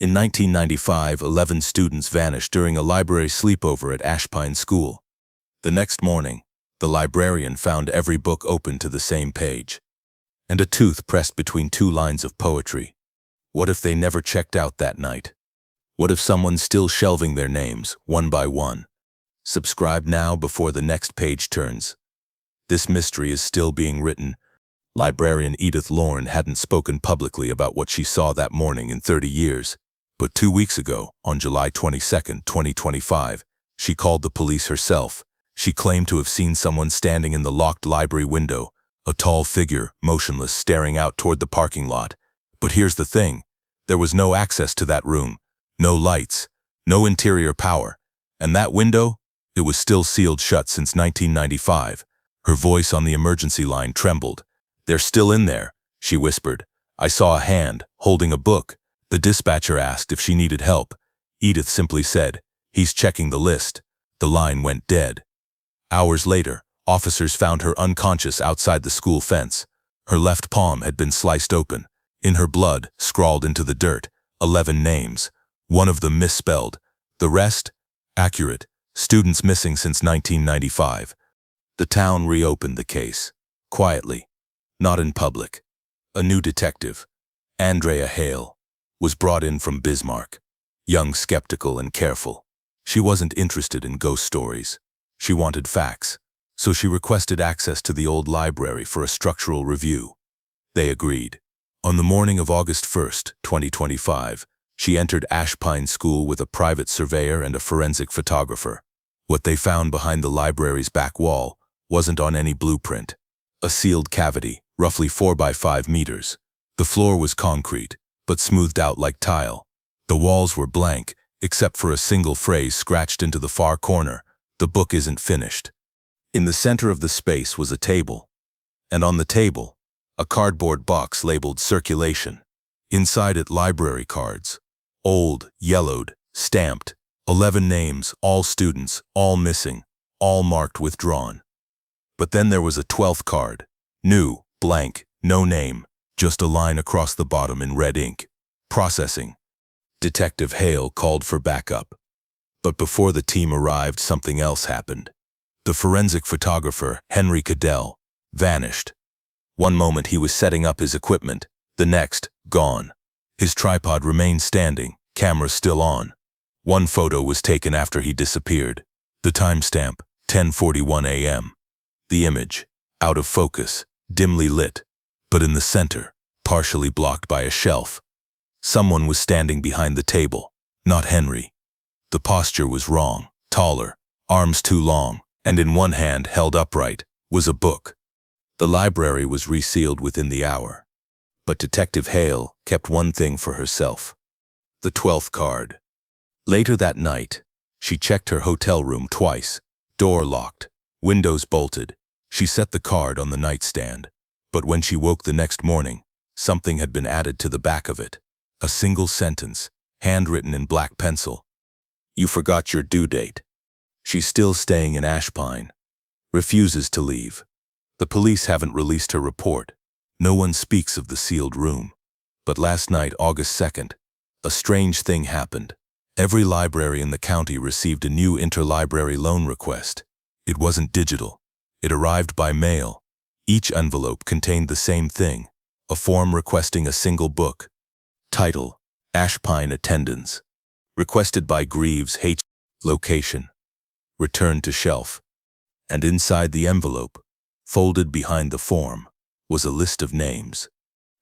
In 1995, 11 students vanished during a library sleepover at Ashpine School. The next morning, the librarian found every book open to the same page, and a tooth pressed between two lines of poetry. What if they never checked out that night? What if someone's still shelving their names, one by one? Subscribe now before the next page turns. This mystery is still being written. Librarian Edith Lorne hadn't spoken publicly about what she saw that morning in 30 years. But 2 weeks ago, on July 22, 2025, she called the police herself. She claimed to have seen someone standing in the locked library window, a tall figure, motionless, staring out toward the parking lot. But here's the thing. There was no access to that room, no lights, no interior power. And that window? It was still sealed shut since 1995. Her voice on the emergency line trembled. "They're still in there," she whispered. "I saw a hand, holding a book." The dispatcher asked if she needed help. Edith simply said, "He's checking the list." The line went dead. Hours later, officers found her unconscious outside the school fence. Her left palm had been sliced open. In her blood, scrawled into the dirt, 11 names. One of them misspelled. The rest, accurate. Students missing since 1995. The town reopened the case. Quietly. Not in public. A new detective, Andrea Hale, was brought in from Bismarck. Young, skeptical, and careful. She wasn't interested in ghost stories. She wanted facts, so she requested access to the old library for a structural review. They agreed. On the morning of August 1, 2025, she entered Ashpine School with a private surveyor and a forensic photographer. What they found behind the library's back wall wasn't on any blueprint. A sealed cavity, roughly 4 by 5 meters. The floor was concrete, but smoothed out like tile. The walls were blank, except for a single phrase scratched into the far corner: "The book isn't finished." In the center of the space was a table, and on the table, a cardboard box labeled "Circulation." Inside it, library cards. Old, yellowed, stamped. 11 names, all students, all missing, all marked withdrawn. But then there was a 12th card. New, blank, no name, just a line across the bottom in red ink. Processing. Detective Hale called for backup. But before the team arrived, something else happened. The forensic photographer, Henry Cadell, vanished. One moment he was setting up his equipment, the next, gone. His tripod remained standing, camera still on. One photo was taken after he disappeared. The timestamp, 10:41 a.m. The image, out of focus, dimly lit, but in the center, partially blocked by a shelf. Someone was standing behind the table, not Henry. The posture was wrong, taller, arms too long, and in one hand, held upright, was a book. The library was resealed within the hour. But Detective Hale kept one thing for herself: the 12th card. Later that night, she checked her hotel room twice, door locked, windows bolted. She set the card on the nightstand. But when she woke the next morning, something had been added to the back of it. A single sentence, handwritten in black pencil. "You forgot your due date." She's still staying in Ashpine. Refuses to leave. The police haven't released her report. No one speaks of the sealed room. But last night, August 2nd, a strange thing happened. Every library in the county received a new interlibrary loan request. It wasn't digital. It arrived by mail. Each envelope contained the same thing: a form requesting a single book. Title: Ashpine Attendance. Requested by Greaves H. Location: returned to shelf. And inside the envelope, folded behind the form, was a list of names.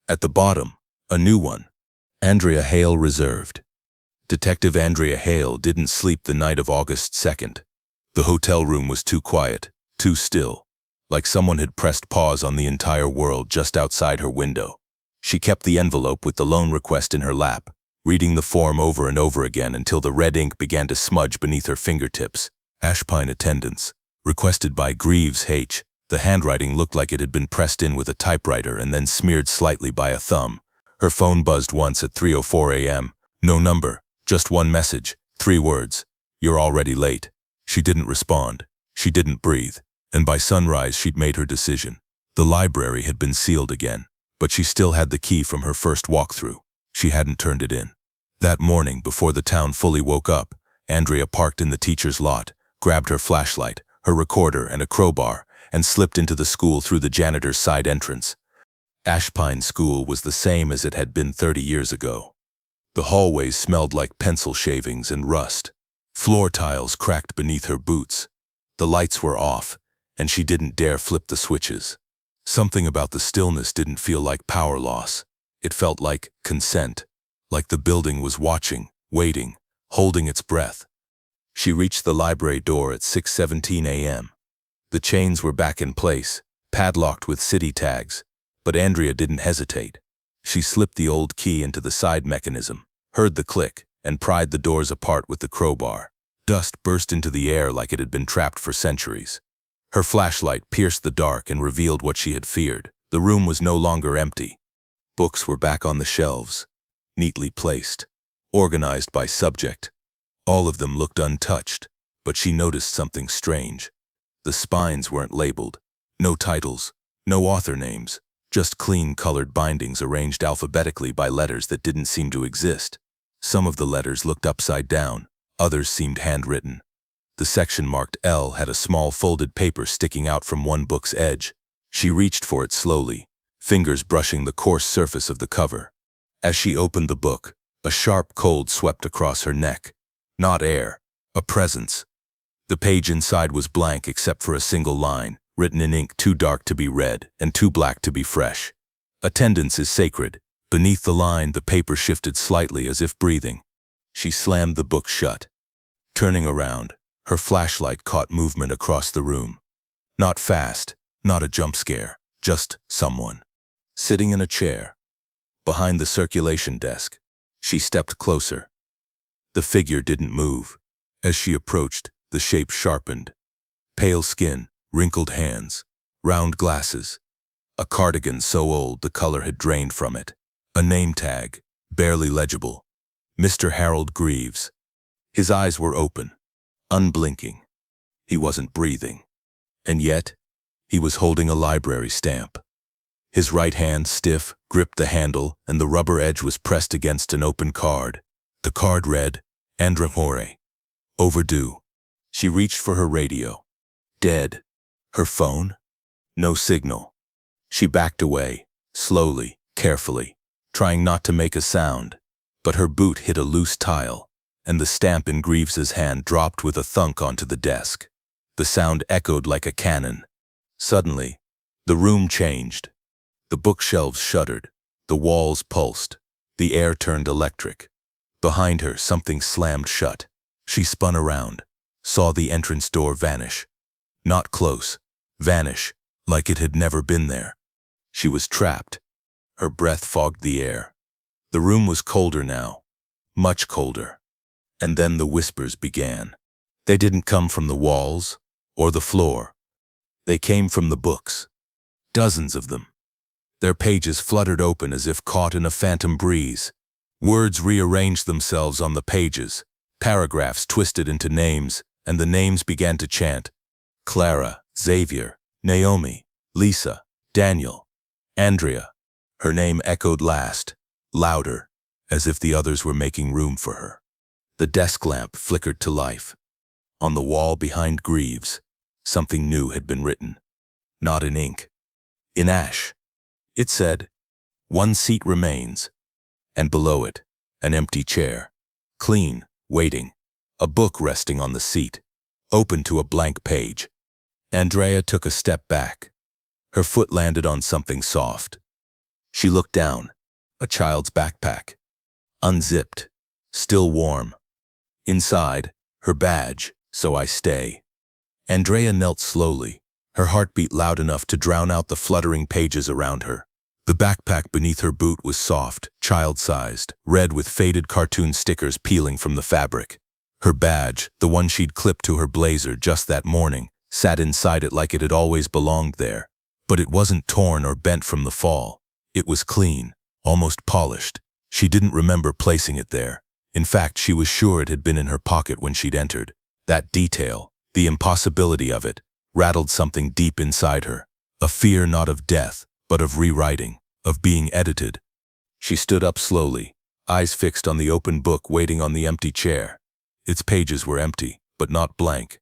At the bottom, a new one: Andrea Hale reserved. Detective Andrea Hale didn't sleep the night of August 2nd. The hotel room was too quiet, too still, like someone had pressed pause on the entire world just outside her window. She kept the envelope with the loan request in her lap, reading the form over and over again until the red ink began to smudge beneath her fingertips. Ashpine Attendance. Requested by Greaves H. The handwriting looked like it had been pressed in with a typewriter and then smeared slightly by a thumb. Her phone buzzed once at 3:04 a.m. No number, just one message, 3 words: "You're already late." She didn't respond. She didn't breathe. And by sunrise, she'd made her decision. The library had been sealed again, but she still had the key from her first walkthrough. She hadn't turned it in. That morning, before the town fully woke up, Andrea parked in the teacher's lot, grabbed her flashlight, her recorder, and a crowbar, and slipped into the school through the janitor's side entrance. Ashpine School was the same as it had been 30 years ago. The hallways smelled like pencil shavings and rust. Floor tiles cracked beneath her boots. The lights were off, and she didn't dare flip the switches. Something about the stillness didn't feel like power loss. It felt like consent, like the building was watching, waiting, holding its breath. She reached the library door at 6:17 a.m. The chains were back in place, padlocked with city tags, but Andrea didn't hesitate. She slipped the old key into the side mechanism, heard the click, and pried the doors apart with the crowbar. Dust burst into the air like it had been trapped for centuries. Her flashlight pierced the dark and revealed what she had feared. The room was no longer empty. Books were back on the shelves, neatly placed, organized by subject. All of them looked untouched, but she noticed something strange. The spines weren't labeled. No titles, no author names, just clean colored bindings arranged alphabetically by letters that didn't seem to exist. Some of the letters looked upside down, others seemed handwritten. The section marked L had a small folded paper sticking out from one book's edge. She reached for it slowly, fingers brushing the coarse surface of the cover. As she opened the book, a sharp cold swept across her neck. Not air, a presence. The page inside was blank except for a single line, written in ink too dark to be read and too black to be fresh. Attendance is sacred. Beneath the line, the paper shifted slightly as if breathing. She slammed the book shut. Turning around, her flashlight caught movement across the room. Not fast, not a jump scare, just someone. Sitting in a chair, behind the circulation desk. She stepped closer. The figure didn't move. As she approached, the shape sharpened. Pale skin, wrinkled hands, round glasses. A cardigan so old the color had drained from it. A name tag, barely legible. Mr. Harold Greaves. His eyes were open, unblinking. He wasn't breathing. And yet, he was holding a library stamp. His right hand, stiff, gripped the handle, and the rubber edge was pressed against an open card. The card read, Andrea. Overdue. She reached for her radio. Dead. Her phone? No signal. She backed away, slowly, carefully, trying not to make a sound. But her boot hit a loose tile, and the stamp in Greaves's hand dropped with a thunk onto the desk. The sound echoed like a cannon. Suddenly, the room changed. The bookshelves shuddered, the walls pulsed, the air turned electric. Behind her, something slammed shut. She spun around, saw the entrance door vanish. Not close, vanish, like it had never been there. She was trapped. Her breath fogged the air. The room was colder now, much colder. And then the whispers began. They didn't come from the walls or the floor. They came from the books. Dozens of them. Their pages fluttered open as if caught in a phantom breeze. Words rearranged themselves on the pages. Paragraphs twisted into names, and the names began to chant. Clara, Xavier, Naomi, Lisa, Daniel, Andrea. Her name echoed last, louder, as if the others were making room for her. The desk lamp flickered to life. On the wall behind Greaves, something new had been written. Not in ink, in ash. It said, "One seat remains," and below it, an empty chair, clean, waiting, a book resting on the seat, open to a blank page. Andrea took a step back. Her foot landed on something soft. She looked down, a child's backpack, unzipped, still warm. Inside, her badge, "So I stay." Andrea knelt slowly, her heartbeat loud enough to drown out the fluttering pages around her. The backpack beneath her boot was soft, child-sized, red with faded cartoon stickers peeling from the fabric. Her badge, the one she'd clipped to her blazer just that morning, sat inside it like it had always belonged there. But it wasn't torn or bent from the fall. It was clean, almost polished. She didn't remember placing it there. In fact, she was sure it had been in her pocket when she'd entered. That detail, the impossibility of it, rattled something deep inside her. A fear not of death, but of rewriting, of being edited. She stood up slowly, eyes fixed on the open book waiting on the empty chair. Its pages were empty, but not blank.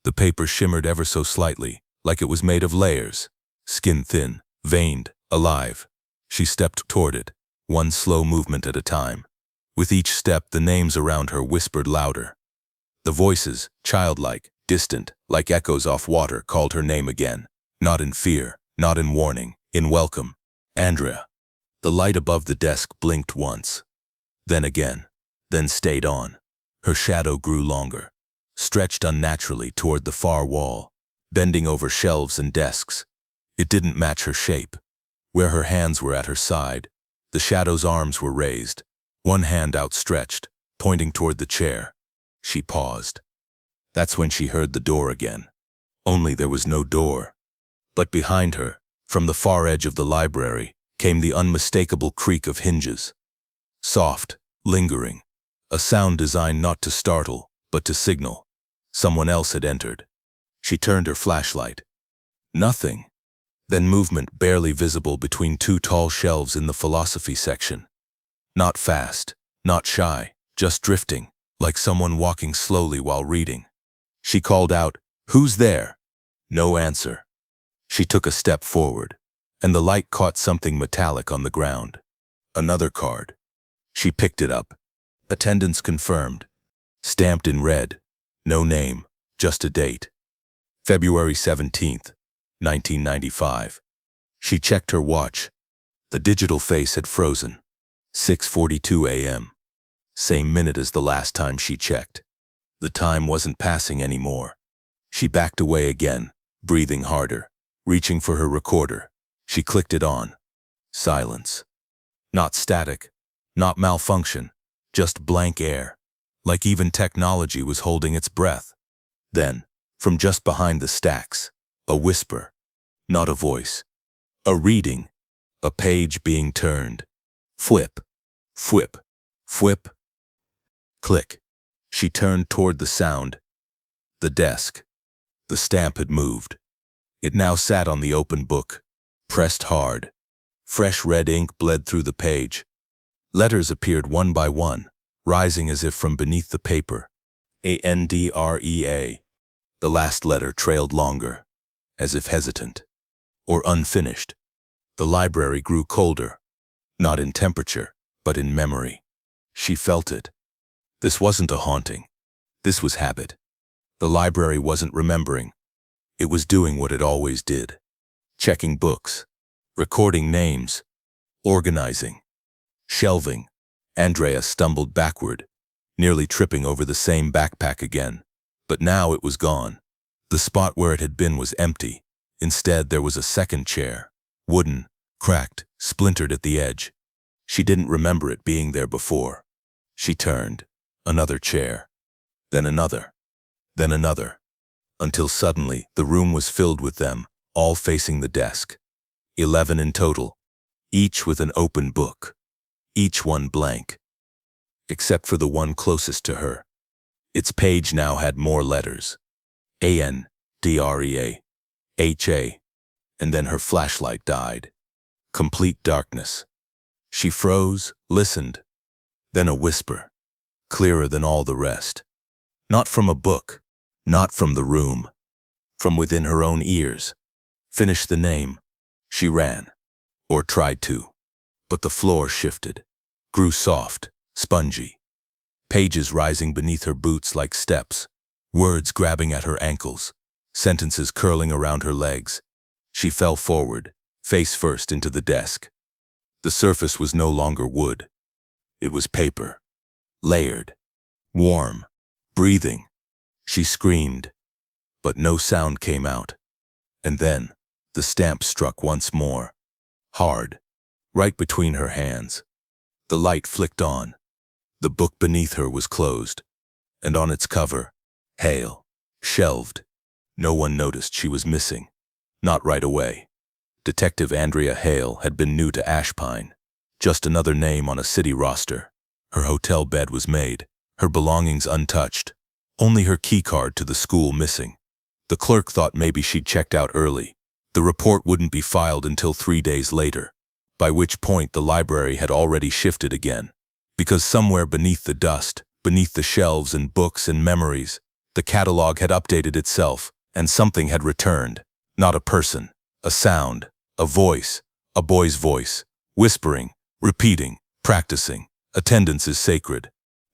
The paper shimmered ever so slightly, like it was made of layers. Skin thin, veined, alive. She stepped toward it, one slow movement at a time. With each step, the names around her whispered louder. The voices, childlike, distant, like echoes off water, called her name again. Not in fear, not in warning, in welcome. Andrea. The light above the desk blinked once. Then again. Then stayed on. Her shadow grew longer, stretched unnaturally toward the far wall, bending over shelves and desks. It didn't match her shape. Where her hands were at her side, the shadow's arms were raised, one hand outstretched, pointing toward the chair. She paused. That's when she heard the door again. Only there was no door. But behind her, from the far edge of the library, came the unmistakable creak of hinges. Soft, lingering, a sound designed not to startle, but to signal. Someone else had entered. She turned her flashlight. Nothing. Then movement barely visible between two tall shelves in the philosophy section. Not fast, not shy, just drifting, like someone walking slowly while reading. She called out, "Who's there?" No answer. She took a step forward, and the light caught something metallic on the ground. Another card. She picked it up. Attendance confirmed. Stamped in red. No name, just a date. February 17th, 1995. She checked her watch. The digital face had frozen. 6:42 a.m. Same minute as the last time she checked. The time wasn't passing anymore. She backed away again, breathing harder, reaching for her recorder. She clicked it on. Silence. Not static, not malfunction, just blank air, like even technology was holding its breath. Then, from just behind the stacks, a whisper, not a voice, a reading, a page being turned. Flip, flip, flip. Click. She turned toward the sound. The desk. The stamp had moved. It now sat on the open book, pressed hard. Fresh red ink bled through the page. Letters appeared one by one, rising as if from beneath the paper. Andrea. The last letter trailed longer, as if hesitant, or unfinished. The library grew colder, not in temperature, but in memory. She felt it. This wasn't a haunting. This was habit. The library wasn't remembering. It was doing what it always did. Checking books, recording names, organizing, shelving. Andrea stumbled backward, nearly tripping over the same backpack again. But now it was gone. The spot where it had been was empty. Instead, there was a second chair, wooden, cracked, splintered at the edge. She didn't remember it being there before. She turned. Another chair. Then another. Then another. Until suddenly, the room was filled with them, all facing the desk. 11 in total, each with an open book. Each one blank. Except for the one closest to her. Its page now had more letters. Andrea. HA. And then her flashlight died. Complete darkness. She froze, listened. Then a whisper, clearer than all the rest. Not from a book, not from the room. From within her own ears. Finish the name. She ran, or tried to. But the floor shifted, grew soft, spongy. Pages rising beneath her boots like steps. Words grabbing at her ankles. Sentences curling around her legs. She fell forward, face first into the desk. The surface was no longer wood. It was paper. Layered. Warm. Breathing. She screamed, but no sound came out. And then, the stamp struck once more. Hard. Right between her hands. The light flicked on. The book beneath her was closed. And on its cover, Hale. Shelved. No one noticed she was missing. Not right away. Detective Andrea Hale had been new to Ashpine. Just another name on a city roster. Her hotel bed was made. Her belongings untouched. Only her keycard to the school missing. The clerk thought maybe she'd checked out early. The report wouldn't be filed until 3 days later, by which point the library had already shifted again. Because somewhere beneath the dust, beneath the shelves and books and memories, the catalog had updated itself, and something had returned. Not a person, a sound, a voice, a boy's voice, whispering, repeating, practicing. Attendance is sacred.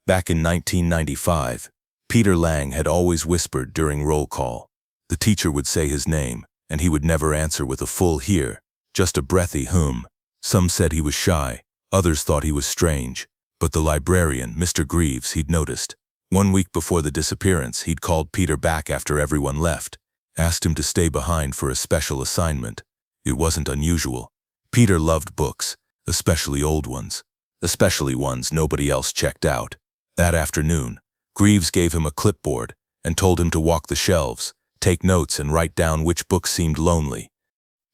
Back in 1995, Peter Lang had always whispered during roll call. The teacher would say his name, and he would never answer with a full hear, just a breathy hum. Some said he was shy, others thought he was strange, but the librarian, Mr. Greaves, he'd noticed. 1 week before the disappearance, he'd called Peter back after everyone left, asked him to stay behind for a special assignment. It wasn't unusual. Peter loved books, especially old ones, especially ones nobody else checked out. That afternoon, Greaves gave him a clipboard and told him to walk the shelves, take notes and write down which books seemed lonely.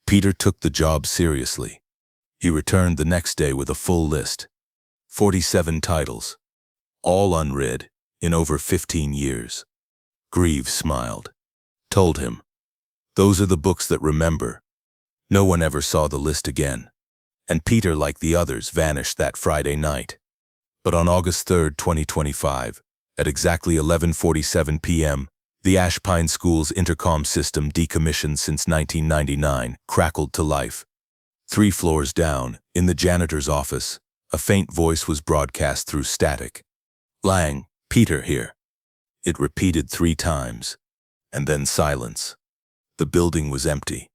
Peter took the job seriously. He returned the next day with a full list. 47 titles, all unread, in over 15 years. Greaves smiled, told him, "Those are the books that remember." No one ever saw the list again, and Peter, like the others, vanished that Friday night. But on August 3, 2025, at exactly 11:47 p.m., the Ashpine School's intercom system, decommissioned since 1999, crackled to life. 3 floors down, in the janitor's office, a faint voice was broadcast through static. "Lang, Peter here." It repeated 3 times, and then silence. The building was empty.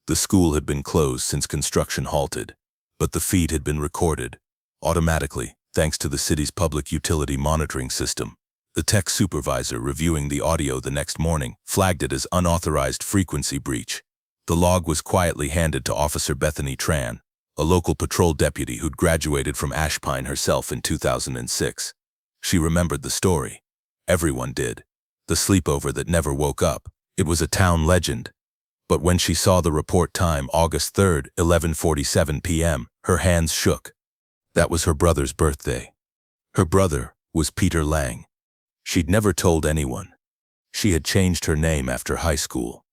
The school had been closed since construction halted, but the feed had been recorded, automatically, thanks to the city's public utility monitoring system. The tech supervisor reviewing the audio the next morning flagged it as unauthorized frequency breach. The log was quietly handed to Officer Bethany Tran, a local patrol deputy who'd graduated from Ashpine herself in 2006. She remembered the story. Everyone did. The sleepover that never woke up. It was a town legend. But when she saw the report time, August 3, 11:47 p.m., her hands shook. That was her brother's birthday. Her brother was Peter Lang. She'd never told anyone. She had changed her name after high school.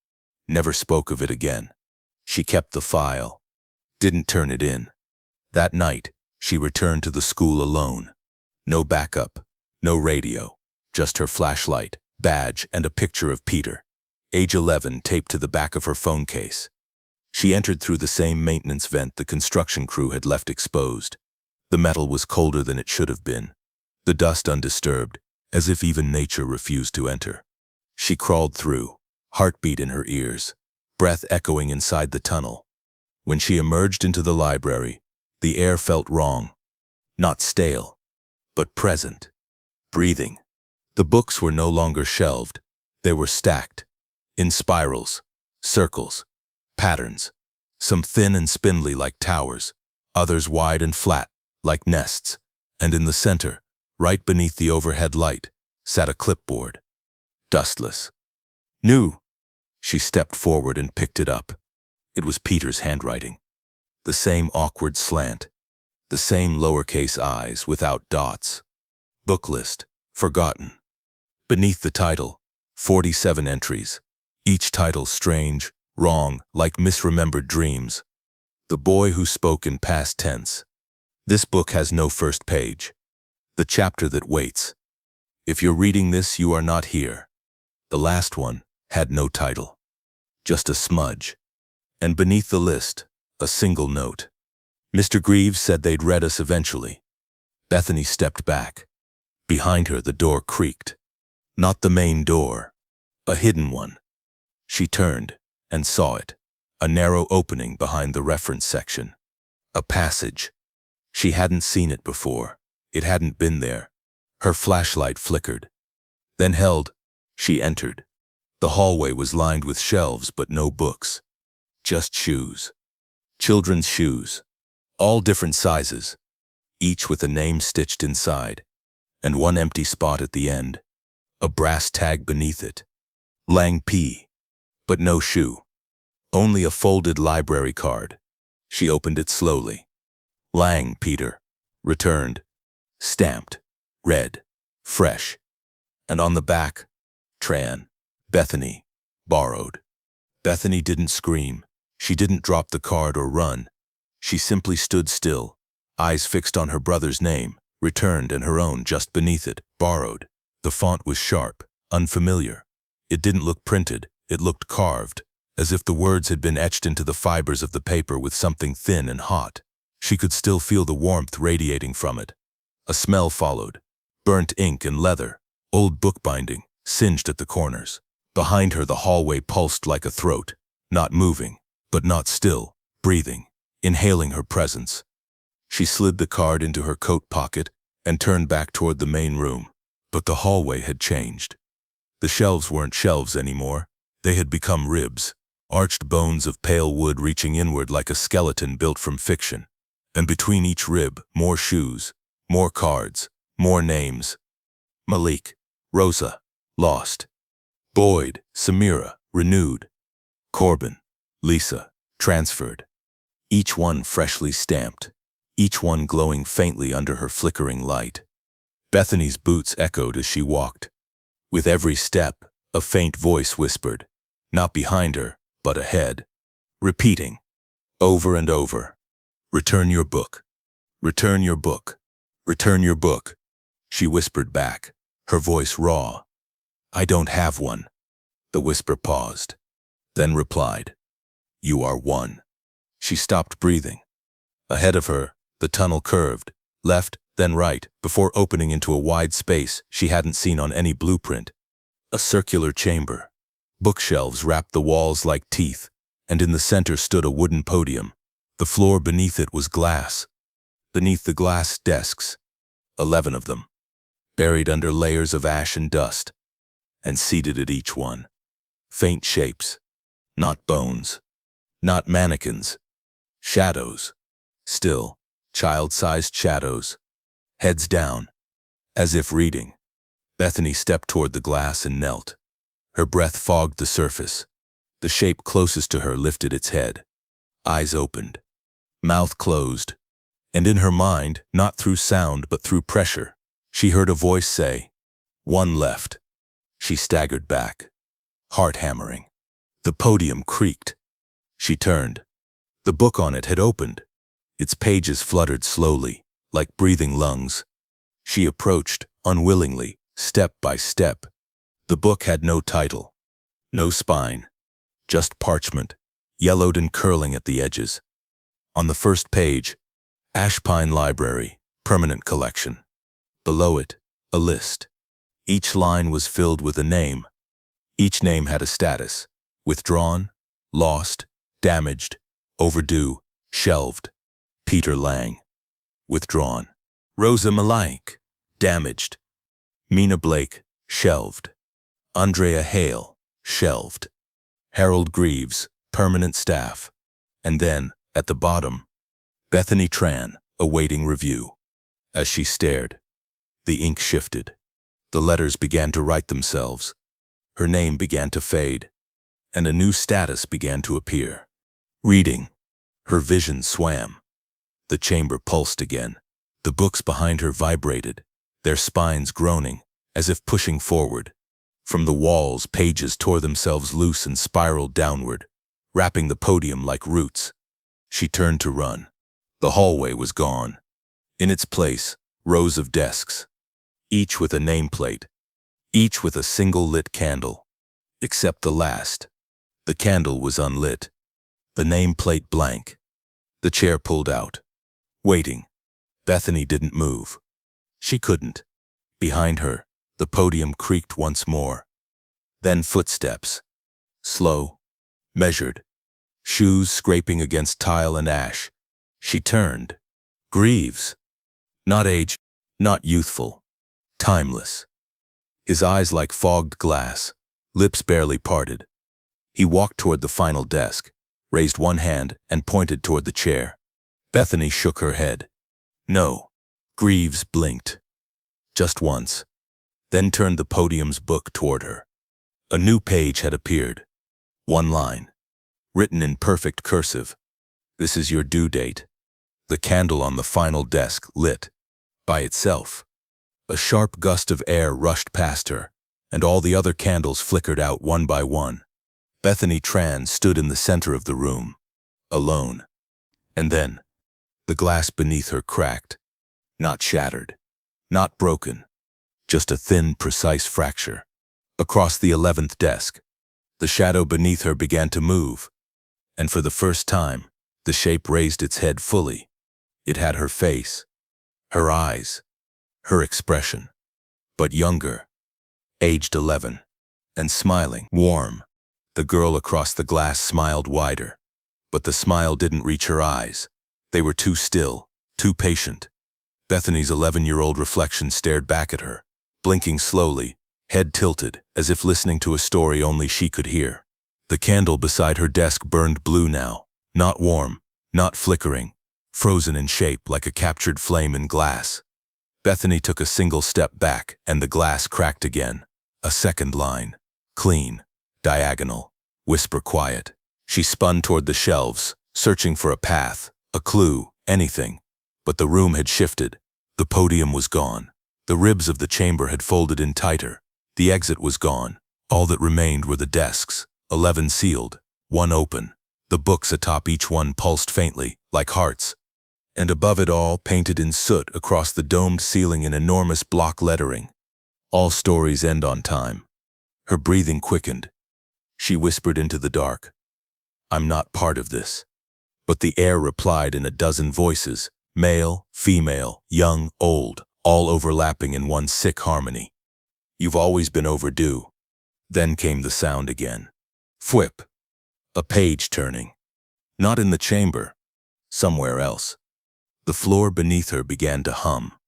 Never spoke of it again. She kept the file. Didn't turn it in. That night, she returned to the school alone. No backup, no radio, just her flashlight, badge, and a picture of Peter, age 11, taped to the back of her phone case. She entered through the same maintenance vent the construction crew had left exposed. The metal was colder than it should have been, the dust undisturbed, as if even nature refused to enter. She crawled through, heartbeat in her ears, breath echoing inside the tunnel. When she emerged into the library, the air felt wrong. Not stale, but present, breathing. The books were no longer shelved. They were stacked, in spirals, circles, patterns, some thin and spindly like towers, others wide and flat, like nests, and in the center, right beneath the overhead light, sat a clipboard. Dustless. New. She stepped forward and picked it up. It was Peter's handwriting. The same awkward slant, the same lowercase i's without dots. Book list, forgotten. Beneath the title, 47 entries, each title strange, wrong, like misremembered dreams. The Boy Who Spoke in Past Tense. This book has no first page. The chapter that waits. If you're reading this, you are not here. The last one had no title. Just a smudge. And beneath the list, a single note. Mr. Greaves said they'd read us eventually. Bethany stepped back. Behind her, the door creaked. Not the main door, a hidden one. She turned and saw it, a narrow opening behind the reference section. A passage. She hadn't seen it before. It hadn't been there. Her flashlight flickered. Then held, she entered. The hallway was lined with shelves, but no books. Just shoes. Children's shoes. All different sizes, each with a name stitched inside, and one empty spot at the end. A brass tag beneath it. Lang P. But no shoe. Only a folded library card. She opened it slowly. Lang, Peter. Returned. Stamped. Red. Fresh. And on the back, Tran. Bethany. Borrowed. Bethany didn't scream. She didn't drop the card or run. She simply stood still, eyes fixed on her brother's name, returned, and her own just beneath it, borrowed. The font was sharp, unfamiliar. It didn't look printed, it looked carved, as if the words had been etched into the fibers of the paper with something thin and hot. She could still feel the warmth radiating from it. A smell followed. Burnt ink and leather, old bookbinding, singed at the corners. Behind her the hallway pulsed like a throat, not moving, but not still, breathing, inhaling her presence. She slid the card into her coat pocket and turned back toward the main room. But the hallway had changed. The shelves weren't shelves anymore. They had become ribs, arched bones of pale wood reaching inward like a skeleton built from fiction. And between each rib, more shoes, more cards, more names. Malik, Rosa, lost. Boyd, Samira, renewed. Corbin, Lisa, transferred. Each one freshly stamped, each one glowing faintly under her flickering light. Bethany's boots echoed as she walked. With every step, a faint voice whispered, not behind her, but ahead, repeating, over and over, "Return your book. Return your book. Return your book." She whispered back, her voice raw. "I don't have one." The whisper paused, then replied, "You are one." She stopped breathing. Ahead of her, the tunnel curved, left, then right, before opening into a wide space she hadn't seen on any blueprint. A circular chamber. Bookshelves wrapped the walls like teeth, and in the center stood a wooden podium. The floor beneath it was glass. Beneath the glass, desks, 11 of them, buried under layers of ash and dust, and seated at each one, faint shapes, not bones, not mannequins, shadows, still, child-sized shadows, heads down, as if reading. Bethany stepped toward the glass and knelt. Her breath fogged the surface. The shape closest to her lifted its head. Eyes opened, mouth closed, and in her mind, not through sound but through pressure, she heard a voice say, "One left." She staggered back, heart hammering. The podium creaked. She turned. The book on it had opened. Its pages fluttered slowly, like breathing lungs. She approached, unwillingly, step by step. The book had no title, no spine, just parchment, yellowed and curling at the edges. On the first page, Ashpine Library, Permanent Collection. Below it, a list. Each line was filled with a name. Each name had a status: withdrawn, lost, damaged, overdue, shelved. Peter Lang, withdrawn. Rosa Malik, damaged. Mina Blake, shelved. Andrea Hale, shelved. Harold Greaves, permanent staff. And then, at the bottom, Bethany Tran, awaiting review. As she stared, the ink shifted. The letters began to write themselves. Her name began to fade, and a new status began to appear. Reading. Her vision swam. The chamber pulsed again. The books behind her vibrated, their spines groaning, as if pushing forward. From the walls, pages tore themselves loose and spiraled downward, wrapping the podium like roots. She turned to run. The hallway was gone. In its place, rows of desks, each with a nameplate, each with a single lit candle. Except the last. The candle was unlit, the nameplate blank. The chair pulled out, waiting. Bethany didn't move. She couldn't. Behind her, the podium creaked once more. Then footsteps. Slow, measured, shoes scraping against tile and ash. She turned. Greaves. Not age, not youthful. Timeless. His eyes like fogged glass, lips barely parted. He walked toward the final desk, raised one hand and pointed toward the chair. Bethany shook her head. No. Greaves blinked. Just once. Then turned the podium's book toward her. A new page had appeared. One line. Written in perfect cursive. This is your due date. The candle on the final desk lit. By itself. A sharp gust of air rushed past her, and all the other candles flickered out one by one. Bethany Tran stood in the center of the room, alone. And then, the glass beneath her cracked, not shattered, Not broken, just a thin, precise fracture. Across the 11th desk, the shadow beneath her began to move, and for the first time, the shape raised its head fully. It had her face, her eyes, her expression, but younger, aged 11, and smiling, warm. The girl across the glass smiled wider, but the smile didn't reach her eyes. They were too still, too patient. Bethany's 11-year-old reflection stared back at her, blinking slowly, head tilted, as if listening to a story only she could hear. The candle beside her desk burned blue now, not warm, not flickering, frozen in shape like a captured flame in glass. Bethany took a single step back, and the glass cracked again. A second line. Clean. Diagonal. Whisper quiet. She spun toward the shelves, searching for a path, a clue, anything. But the room had shifted. The podium was gone. The ribs of the chamber had folded in tighter. The exit was gone. All that remained were the desks, 11 sealed, 1 open. The books atop each one pulsed faintly, like hearts. And above it all, painted in soot across the domed ceiling in enormous block lettering, "All stories end on time." Her breathing quickened. She whispered into the dark, "I'm not part of this." But the air replied in a dozen voices, male, female, young, old, all overlapping in one sick harmony. "You've always been overdue." Then came the sound again. Fwip. A page turning. Not in the chamber. Somewhere else. The floor beneath her began to hum.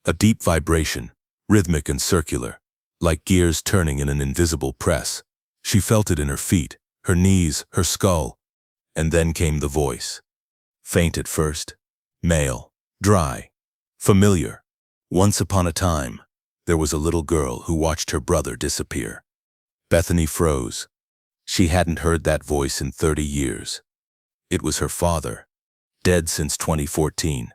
A deep vibration, rhythmic and circular, like gears turning in an invisible press. She felt it in her feet, her knees, her skull. And then came the voice. Faint at first, male, dry, familiar. Once upon a time, there was a little girl who watched her brother disappear. Bethany froze. She hadn't heard that voice in 30 years. It was her father, dead since 2014.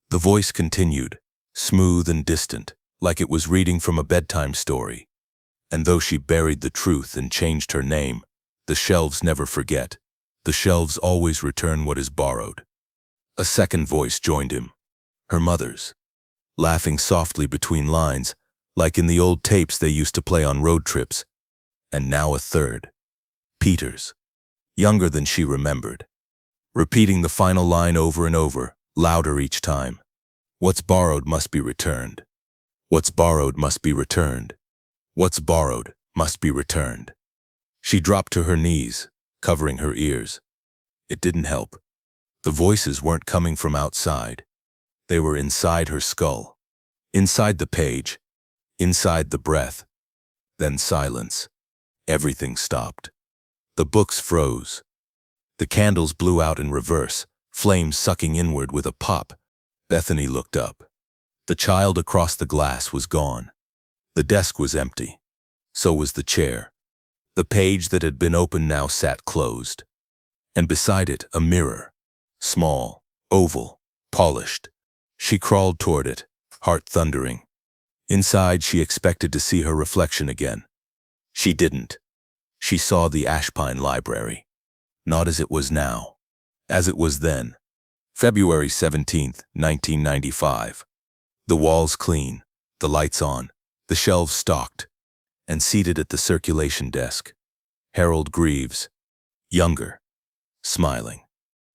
The voice continued, smooth and distant, like it was reading from a bedtime story. And though she buried the truth and changed her name, the shelves never forget. The shelves always return what is borrowed. A second voice joined him, her mother's, laughing softly between lines, like in the old tapes they used to play on road trips. And now a third, Peter's, younger than she remembered, repeating the final line over and over, louder each time. What's borrowed must be returned. What's borrowed must be returned. What's borrowed must be returned. She dropped to her knees, covering her ears. It didn't help. The voices weren't coming from outside. They were inside her skull, inside the page, inside the breath. Then silence. Everything stopped. The books froze. The candles blew out in reverse, flames sucking inward with a pop. Bethany looked up. The child across the glass was gone. The desk was empty. So was the chair. The page that had been open now sat closed. And beside it, a mirror. Small, oval, polished. She crawled toward it, heart thundering. Inside, she expected to see her reflection again. She didn't. She saw the Ashpine Library. Not as it was now. As it was then. February 17th, 1995. The walls clean, the lights on, the shelves stocked, and seated at the circulation desk, Harold Greaves, younger, smiling,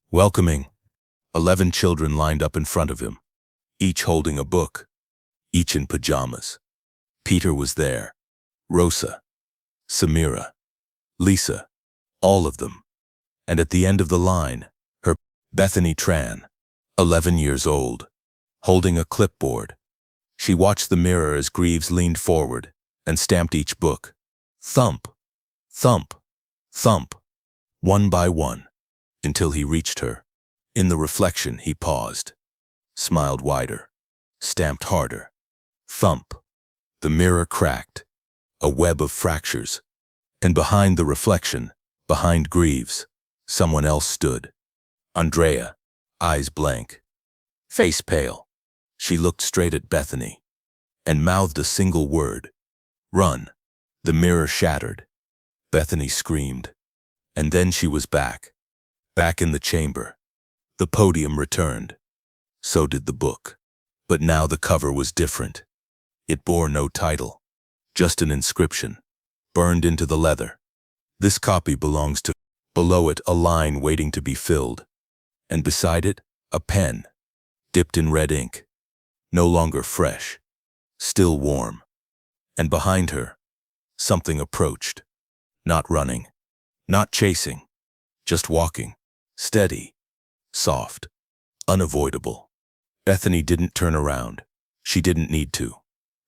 welcoming. 11 children lined up in front of him, each holding a book, each in pajamas. Peter was there, Rosa, Samira, Lisa, all of them. And at the end of the line, her Bethany Tran, 11 years old, holding a clipboard. She watched the mirror as Greaves leaned forward and stamped each book. Thump, thump, thump, one by one, until he reached her. In the reflection, he paused, smiled wider, stamped harder. Thump. The mirror cracked, a web of fractures. And behind the reflection, behind Greaves, someone else stood. Andrea, eyes blank, face pale. She looked straight at Bethany and mouthed a single word. Run. The mirror shattered. Bethany screamed. And then she was back. Back in the chamber. The podium returned. So did the book. But now the cover was different. It bore no title, just an inscription, burned into the leather. This copy belongs to. Below it, a line waiting to be filled, and beside it, a pen, dipped in red ink, no longer fresh, still warm. And behind her, something approached, not running, not chasing, just walking, steady, soft, unavoidable. Bethany didn't turn around. She didn't need to.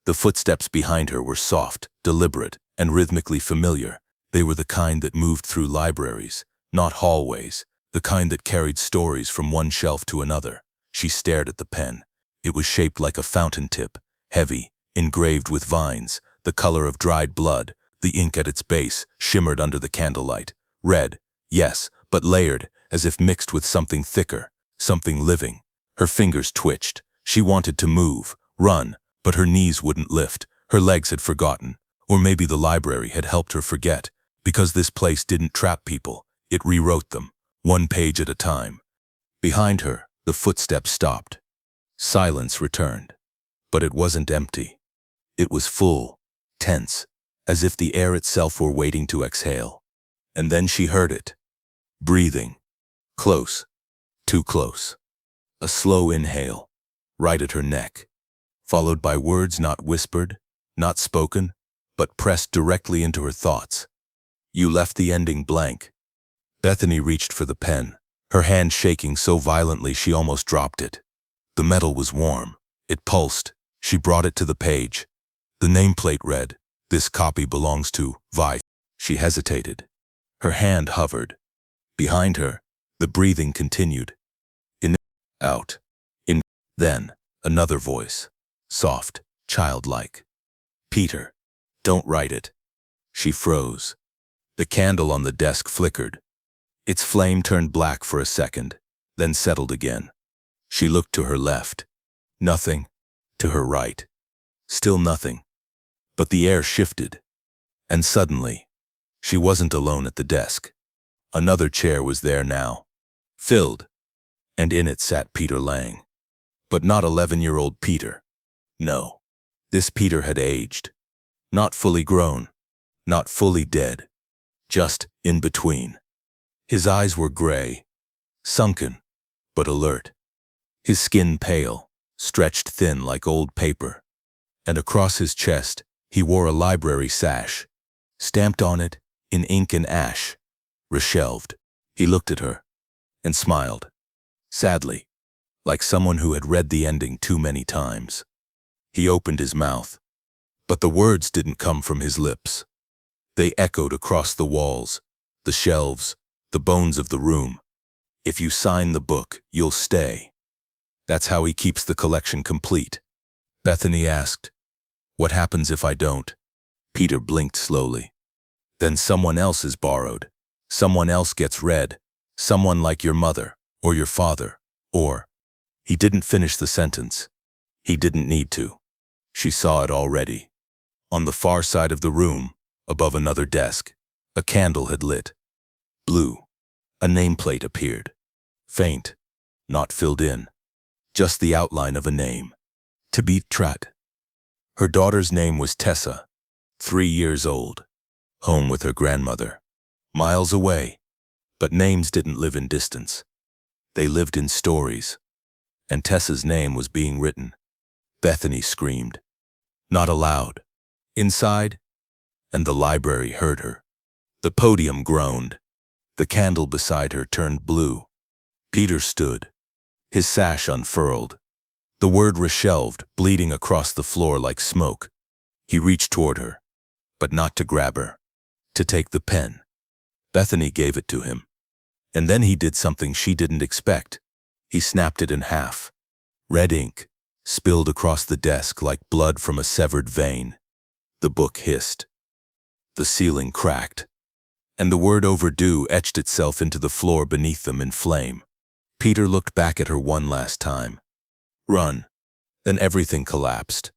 The footsteps behind her were soft, deliberate, and rhythmically familiar. They were the kind that moved through libraries, not hallways, the kind that carried stories from one shelf to another. She stared at the pen. It was shaped like a fountain tip, heavy, engraved with vines, the color of dried blood. The ink at its base shimmered under the candlelight. Red, yes, but layered, as if mixed with something thicker, something living. Her fingers twitched. She wanted to move, run, but her knees wouldn't lift. Her legs had forgotten. Or maybe the library had helped her forget. Because this place didn't trap people, it rewrote them, one page at a time. Behind her, the footsteps stopped. Silence returned. But it wasn't empty. It was full, tense, as if the air itself were waiting to exhale. And then she heard it. Breathing. Close. Too close. A slow inhale, right at her neck, followed by words not whispered, not spoken, but pressed directly into her thoughts. You left the ending blank. Bethany reached for the pen, her hand shaking so violently she almost dropped it. The metal was warm. It pulsed. She brought it to the page. The nameplate read, "This copy belongs to Voss." She hesitated. Her hand hovered. Behind her, the breathing continued. In, out, in. Then, another voice, soft, childlike. "Peter, don't write it." She froze. The candle on the desk flickered. Its flame turned black for a second, then settled again. She looked to her left. Nothing. To her right. Still nothing. But the air shifted. And suddenly, she wasn't alone at the desk. Another chair was there now, filled, and in it sat Peter Lang. But not 11-year-old Peter. No. This Peter had aged. Not fully grown. Not fully dead. Just in between. His eyes were gray, sunken, but alert. His skin pale, stretched thin like old paper. And across his chest, he wore a library sash, stamped on it, in ink and ash, reshelved. He looked at her and smiled, sadly, like someone who had read the ending too many times. He opened his mouth, but the words didn't come from his lips. They echoed across the walls, the shelves, the bones of the room. If you sign the book, you'll stay. That's how he keeps the collection complete. Bethany asked, "What happens if I don't?" Peter blinked slowly. "Then someone else is borrowed. Someone else gets read. Someone like your mother, or your father, or..." He didn't finish the sentence. He didn't need to. She saw it already. On the far side of the room, above another desk, a candle had lit. Blue. A nameplate appeared. Faint, not filled in. Just the outline of a name. To be Trat. Her daughter's name was Tessa, 3 years old. Home with her grandmother. Miles away. But names didn't live in distance. They lived in stories. And Tessa's name was being written. Bethany screamed. Not aloud. Inside, and the library heard her. The podium groaned. The candle beside her turned blue. Peter stood, his sash unfurled. The word reshelved, bleeding across the floor like smoke. He reached toward her, but not to grab her, to take the pen. Bethany gave it to him. And then he did something she didn't expect. He snapped it in half. Red ink spilled across the desk like blood from a severed vein. The book hissed. The ceiling cracked. And the word overdue etched itself into the floor beneath them in flame. Peter looked back at her one last time. Run. Then everything collapsed.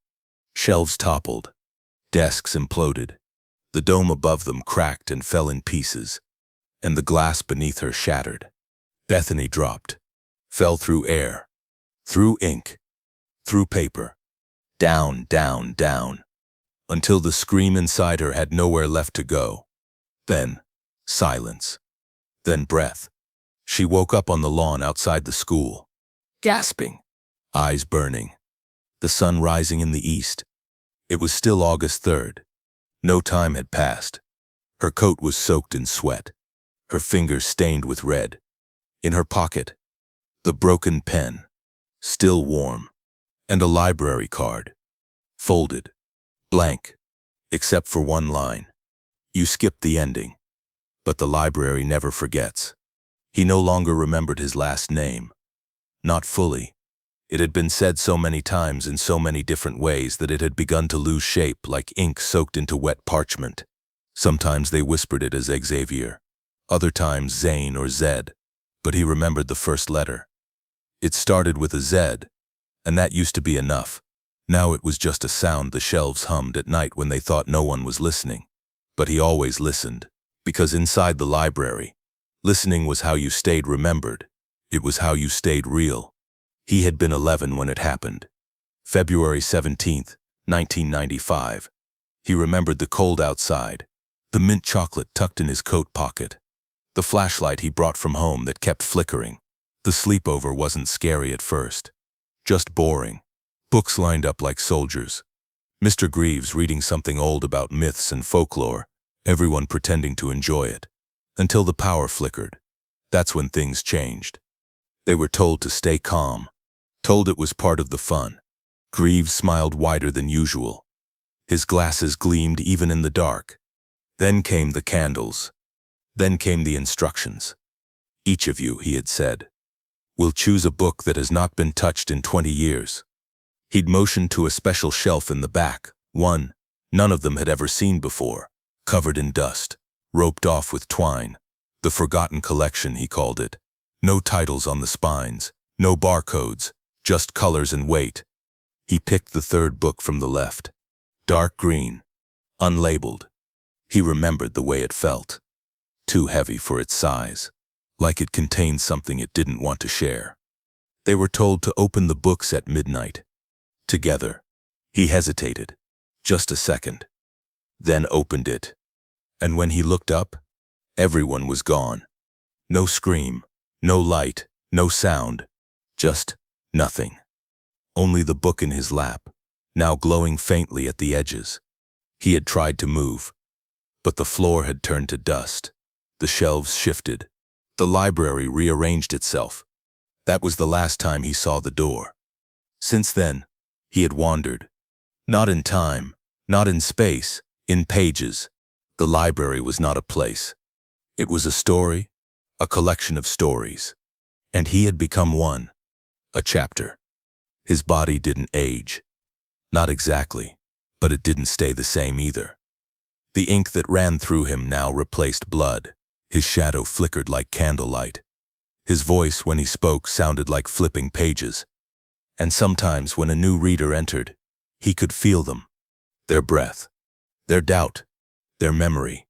Shelves toppled. Desks imploded. The dome above them cracked and fell in pieces. And the glass beneath her shattered. Bethany dropped. Fell through air. Through ink. Through paper. down, down, down, until the scream inside her had nowhere left to go. Then, silence. Then breath. She woke up on the lawn outside the school, gasping, eyes burning, the sun rising in the east. It was still August 3rd. No time had passed. Her coat was soaked in sweat, her fingers stained with red. In her pocket, the broken pen, still warm, and a library card, folded, blank, except for one line. You skipped the ending, but the library never forgets. He no longer remembered his last name. Not fully. It had been said so many times in so many different ways that it had begun to lose shape like ink soaked into wet parchment. Sometimes they whispered it as Xavier, other times Zane or Zed, but he remembered the first letter. It started with a Z, and that used to be enough. Now it was just a sound the shelves hummed at night when they thought no one was listening. But he always listened, because inside the library, listening was how you stayed remembered. It was how you stayed real. He had been 11 when it happened. February 17th, 1995. He remembered the cold outside, the mint chocolate tucked in his coat pocket, the flashlight he brought from home that kept flickering. The sleepover wasn't scary at first, just boring. Books lined up like soldiers. Mr. Greaves reading something old about myths and folklore, everyone pretending to enjoy it. Until the power flickered. That's when things changed. They were told to stay calm, told it was part of the fun. Greaves smiled wider than usual. His glasses gleamed even in the dark. Then came the candles. Then came the instructions. Each of you, he had said, will choose a book that has not been touched in 20 years. He'd motioned to a special shelf in the back, one none of them had ever seen before, covered in dust, roped off with twine. The forgotten collection, he called it. No titles on the spines, no barcodes, just colors and weight. He picked the third book from the left. Dark green, unlabeled. He remembered the way it felt. Too heavy for its size, like it contained something it didn't want to share. They were told to open the books at midnight. Together. He hesitated. Just a second. Then opened it. And when he looked up, everyone was gone. No scream, no light, no sound. Just nothing. Only the book in his lap, now glowing faintly at the edges. He had tried to move, but the floor had turned to dust. The shelves shifted. The library rearranged itself. That was the last time he saw the door. Since then, he had wandered. Not in time, not in space, in pages. The library was not a place. It was a story, a collection of stories. And he had become one, a chapter. His body didn't age. Not exactly, but it didn't stay the same either. The ink that ran through him now replaced blood. His shadow flickered like candlelight. His voice, when he spoke, sounded like flipping pages. And sometimes when a new reader entered, he could feel them. Their breath, their doubt, their memory.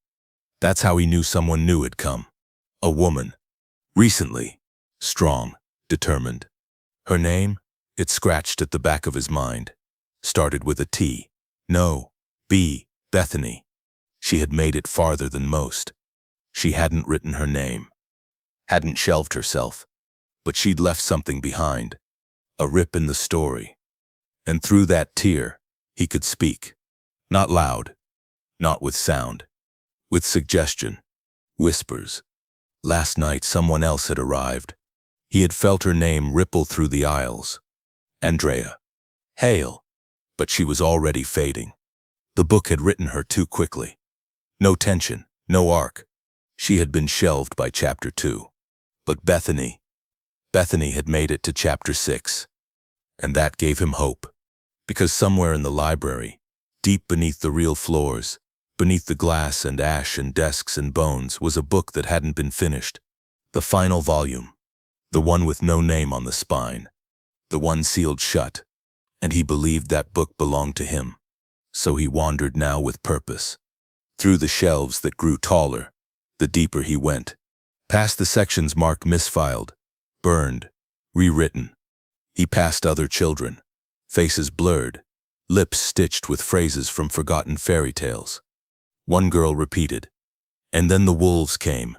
That's how he knew someone new had come. A woman. Recently. Strong. Determined. Her name? It scratched at the back of his mind. Started with a T. No. B. Bethany. She had made it farther than most. She hadn't written her name. Hadn't shelved herself. But she'd left something behind. A rip in the story. And through that tear, he could speak. Not loud. Not with sound. With suggestion. Whispers. Last night someone else had arrived. He had felt her name ripple through the aisles. Andrea. Hail. But she was already fading. The book had written her too quickly. No tension, no arc. She had been shelved by chapter 2. But Bethany had made it to chapter 6. And that gave him hope. Because somewhere in the library, deep beneath the real floors, beneath the glass and ash and desks and bones, was a book that hadn't been finished. The final volume. The one with no name on the spine. The one sealed shut. And he believed that book belonged to him. So he wandered now with purpose. Through the shelves that grew taller, the deeper he went. Past the sections marked misfiled, burned, rewritten. He passed other children, faces blurred, lips stitched with phrases from forgotten fairy tales. One girl repeated, "And then the wolves came,"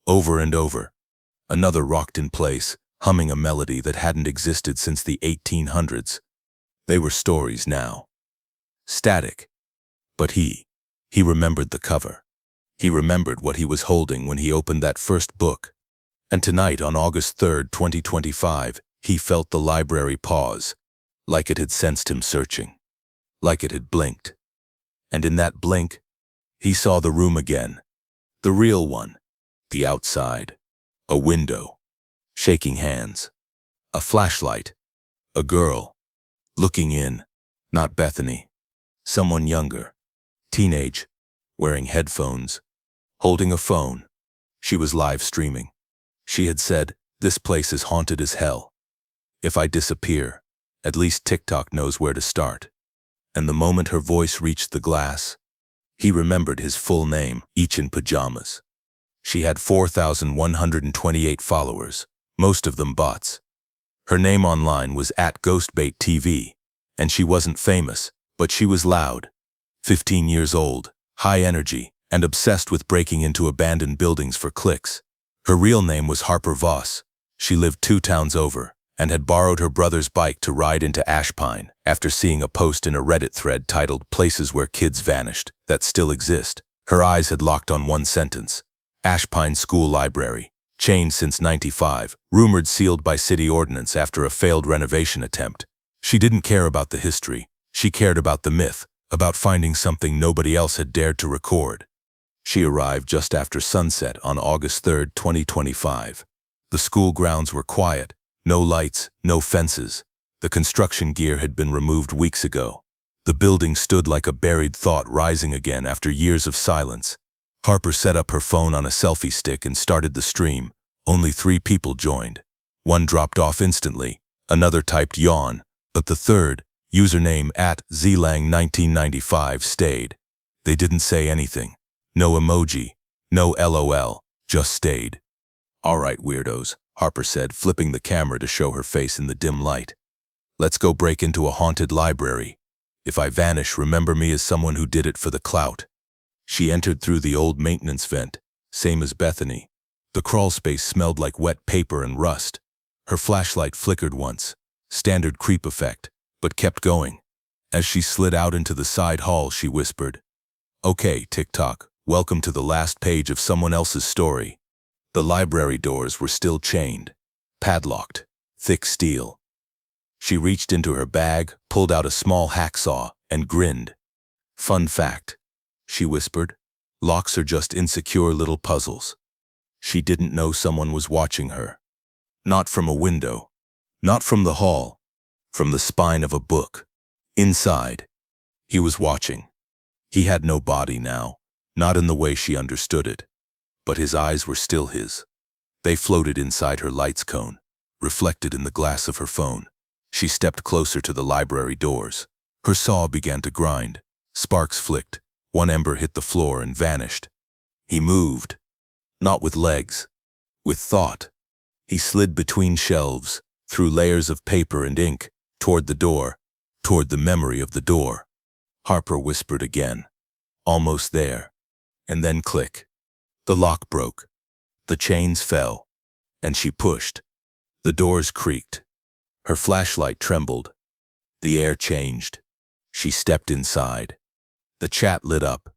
over and over. Another rocked in place, humming a melody that hadn't existed since the 1800s. They were stories now. Static. But he remembered the cover. He remembered what he was holding when he opened that first book. And tonight, on August 3rd, 2025, he felt the library pause, like it had sensed him searching, like it had blinked. And in that blink, he saw the room again, the real one, the outside, a window, shaking hands, a flashlight, a girl, looking in, not Bethany, someone younger, teenage, wearing headphones, holding a phone. She was live streaming. She had said, "This place is haunted as hell. If I disappear, at least TikTok knows where to start." And the moment her voice reached the glass, he remembered his full name, each in pajamas. She had 4,128 followers, most of them bots. Her name online was @GhostbaitTV, and she wasn't famous, but she was loud. 15 years old, high energy, and obsessed with breaking into abandoned buildings for clicks. Her real name was Harper Voss. She lived 2 towns over, and had borrowed her brother's bike to ride into Ashpine after seeing a post in a Reddit thread titled "Places Where Kids Vanished" that still exist. Her eyes had locked on one sentence: Ashpine School Library, chained since '95, rumored sealed by city ordinance after a failed renovation attempt. She didn't care about the history. She cared about the myth, about finding something nobody else had dared to record. She arrived just after sunset on August 3rd, 2025. The school grounds were quiet. No lights, no fences. The construction gear had been removed weeks ago. The building stood like a buried thought rising again after years of silence. Harper set up her phone on a selfie stick and started the stream. Only 3 people joined. One dropped off instantly. Another typed yawn. But the third, username @zlang1995, stayed. They didn't say anything. No emoji. No LOL. Just stayed. "All right, weirdos," Harper said, flipping the camera to show her face in the dim light. "Let's go break into a haunted library. If I vanish, remember me as someone who did it for the clout." She entered through the old maintenance vent, same as Bethany. The crawl space smelled like wet paper and rust. Her flashlight flickered once, standard creep effect, but kept going. As she slid out into the side hall, she whispered, "Okay, TikTok, welcome to the last page of someone else's story." The library doors were still chained, padlocked, thick steel. She reached into her bag, pulled out a small hacksaw, and grinned. "Fun fact," she whispered, "locks are just insecure little puzzles." She didn't know someone was watching her. Not from a window, not from the hall, from the spine of a book. Inside, he was watching. He had no body now, not in the way she understood it. But his eyes were still his. They floated inside her lights cone, reflected in the glass of her phone. She stepped closer to the library doors. Her saw began to grind. Sparks flicked. One ember hit the floor and vanished. He moved. Not with legs, with thought. He slid between shelves, through layers of paper and ink, toward the door, toward the memory of the door. Harper whispered again. Almost there. And then click. The lock broke. The chains fell. And she pushed. The doors creaked. Her flashlight trembled. The air changed. She stepped inside. The chat lit up.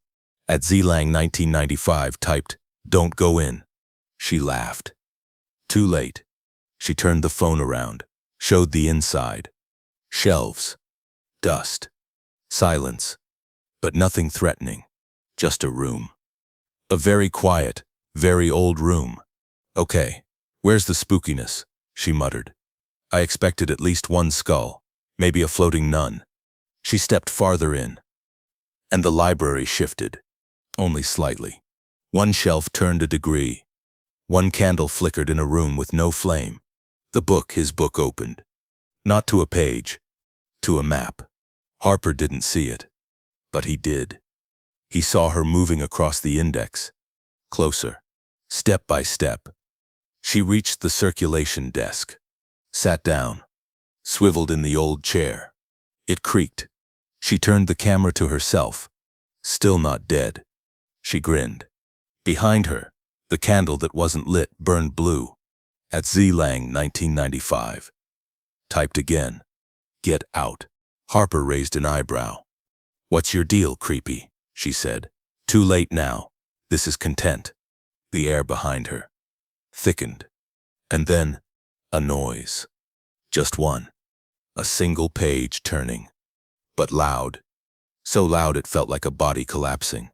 @zlang1995 typed, "Don't go in." She laughed. Too late. She turned the phone around, showed the inside. Shelves. Dust. Silence. But nothing threatening. Just a room. A very quiet, very old room. "Okay, where's the spookiness?" she muttered. "I expected at least one skull, maybe a floating nun." She stepped farther in. And the library shifted. Only slightly. One shelf turned a degree. One candle flickered in a room with no flame. His book opened. Not to a page, to a map. Harper didn't see it, but he did. He saw her moving across the index. Closer, step by step. She reached the circulation desk, sat down, swiveled in the old chair. It creaked. She turned the camera to herself. Still not dead. She grinned. Behind her, the candle that wasn't lit burned blue. At Z Lang 1995. Typed again. Get out. Harper raised an eyebrow. What's your deal, creepy? She said. Too late now. This is content. The air behind her thickened. And then, a noise. Just one. A single page turning. But loud. So loud it felt like a body collapsing.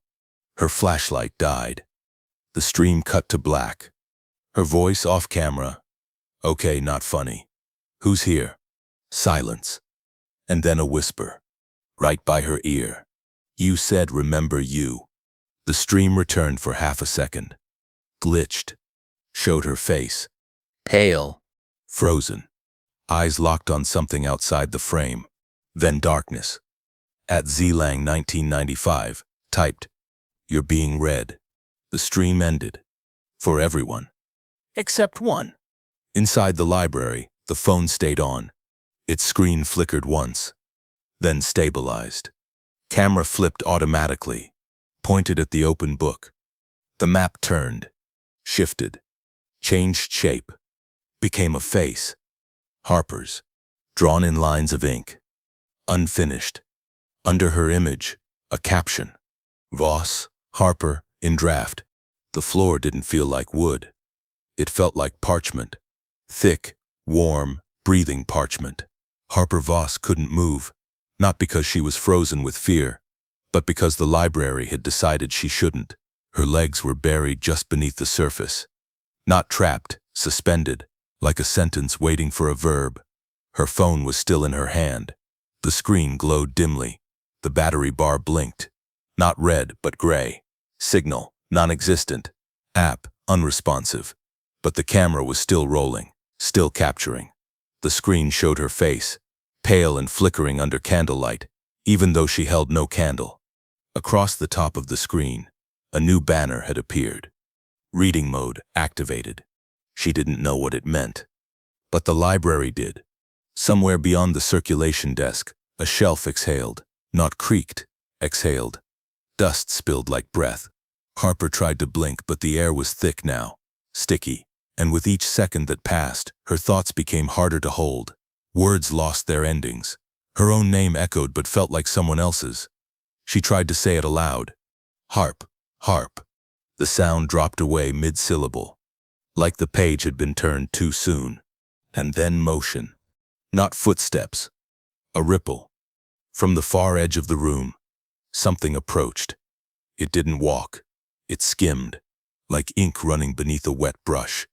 Her flashlight died. The stream cut to black. Her voice off camera. Okay, not funny. Who's here? Silence. And then a whisper. Right by her ear. You said remember you. The stream returned for half a second. Glitched. Showed her face. Pale. Frozen. Eyes locked on something outside the frame. Then darkness. At Z Lang 1995. Typed. You're being read. The stream ended. For everyone. Except one. Inside the library, the phone stayed on. Its screen flickered once. Then stabilized. Camera flipped automatically. Pointed at the open book. The map turned. Shifted. Changed shape. Became a face. Harper's. Drawn in lines of ink. Unfinished. Under her image, a caption. Voss, Harper, in draft. The floor didn't feel like wood. It felt like parchment. Thick, warm, breathing parchment. Harper Voss couldn't move, not because she was frozen with fear, but because the library had decided she shouldn't. Her legs were buried just beneath the surface. Not trapped, suspended, like a sentence waiting for a verb. Her phone was still in her hand. The screen glowed dimly. The battery bar blinked. Not red, but gray. Signal, non-existent. App, unresponsive. But the camera was still rolling, still capturing. The screen showed her face, pale and flickering under candlelight, even though she held no candle. Across the top of the screen, a new banner had appeared. Reading mode activated. She didn't know what it meant. But the library did. Somewhere beyond the circulation desk, a shelf exhaled. Not creaked, exhaled. Dust spilled like breath. Harper tried to blink, but the air was thick now, sticky. And with each second that passed, her thoughts became harder to hold. Words lost their endings. Her own name echoed but felt like someone else's. She tried to say it aloud. Harp, harp. The sound dropped away mid-syllable, like the page had been turned too soon. And then motion. Not footsteps. A ripple. From the far edge of the room, something approached. It didn't walk. It skimmed, like ink running beneath a wet brush.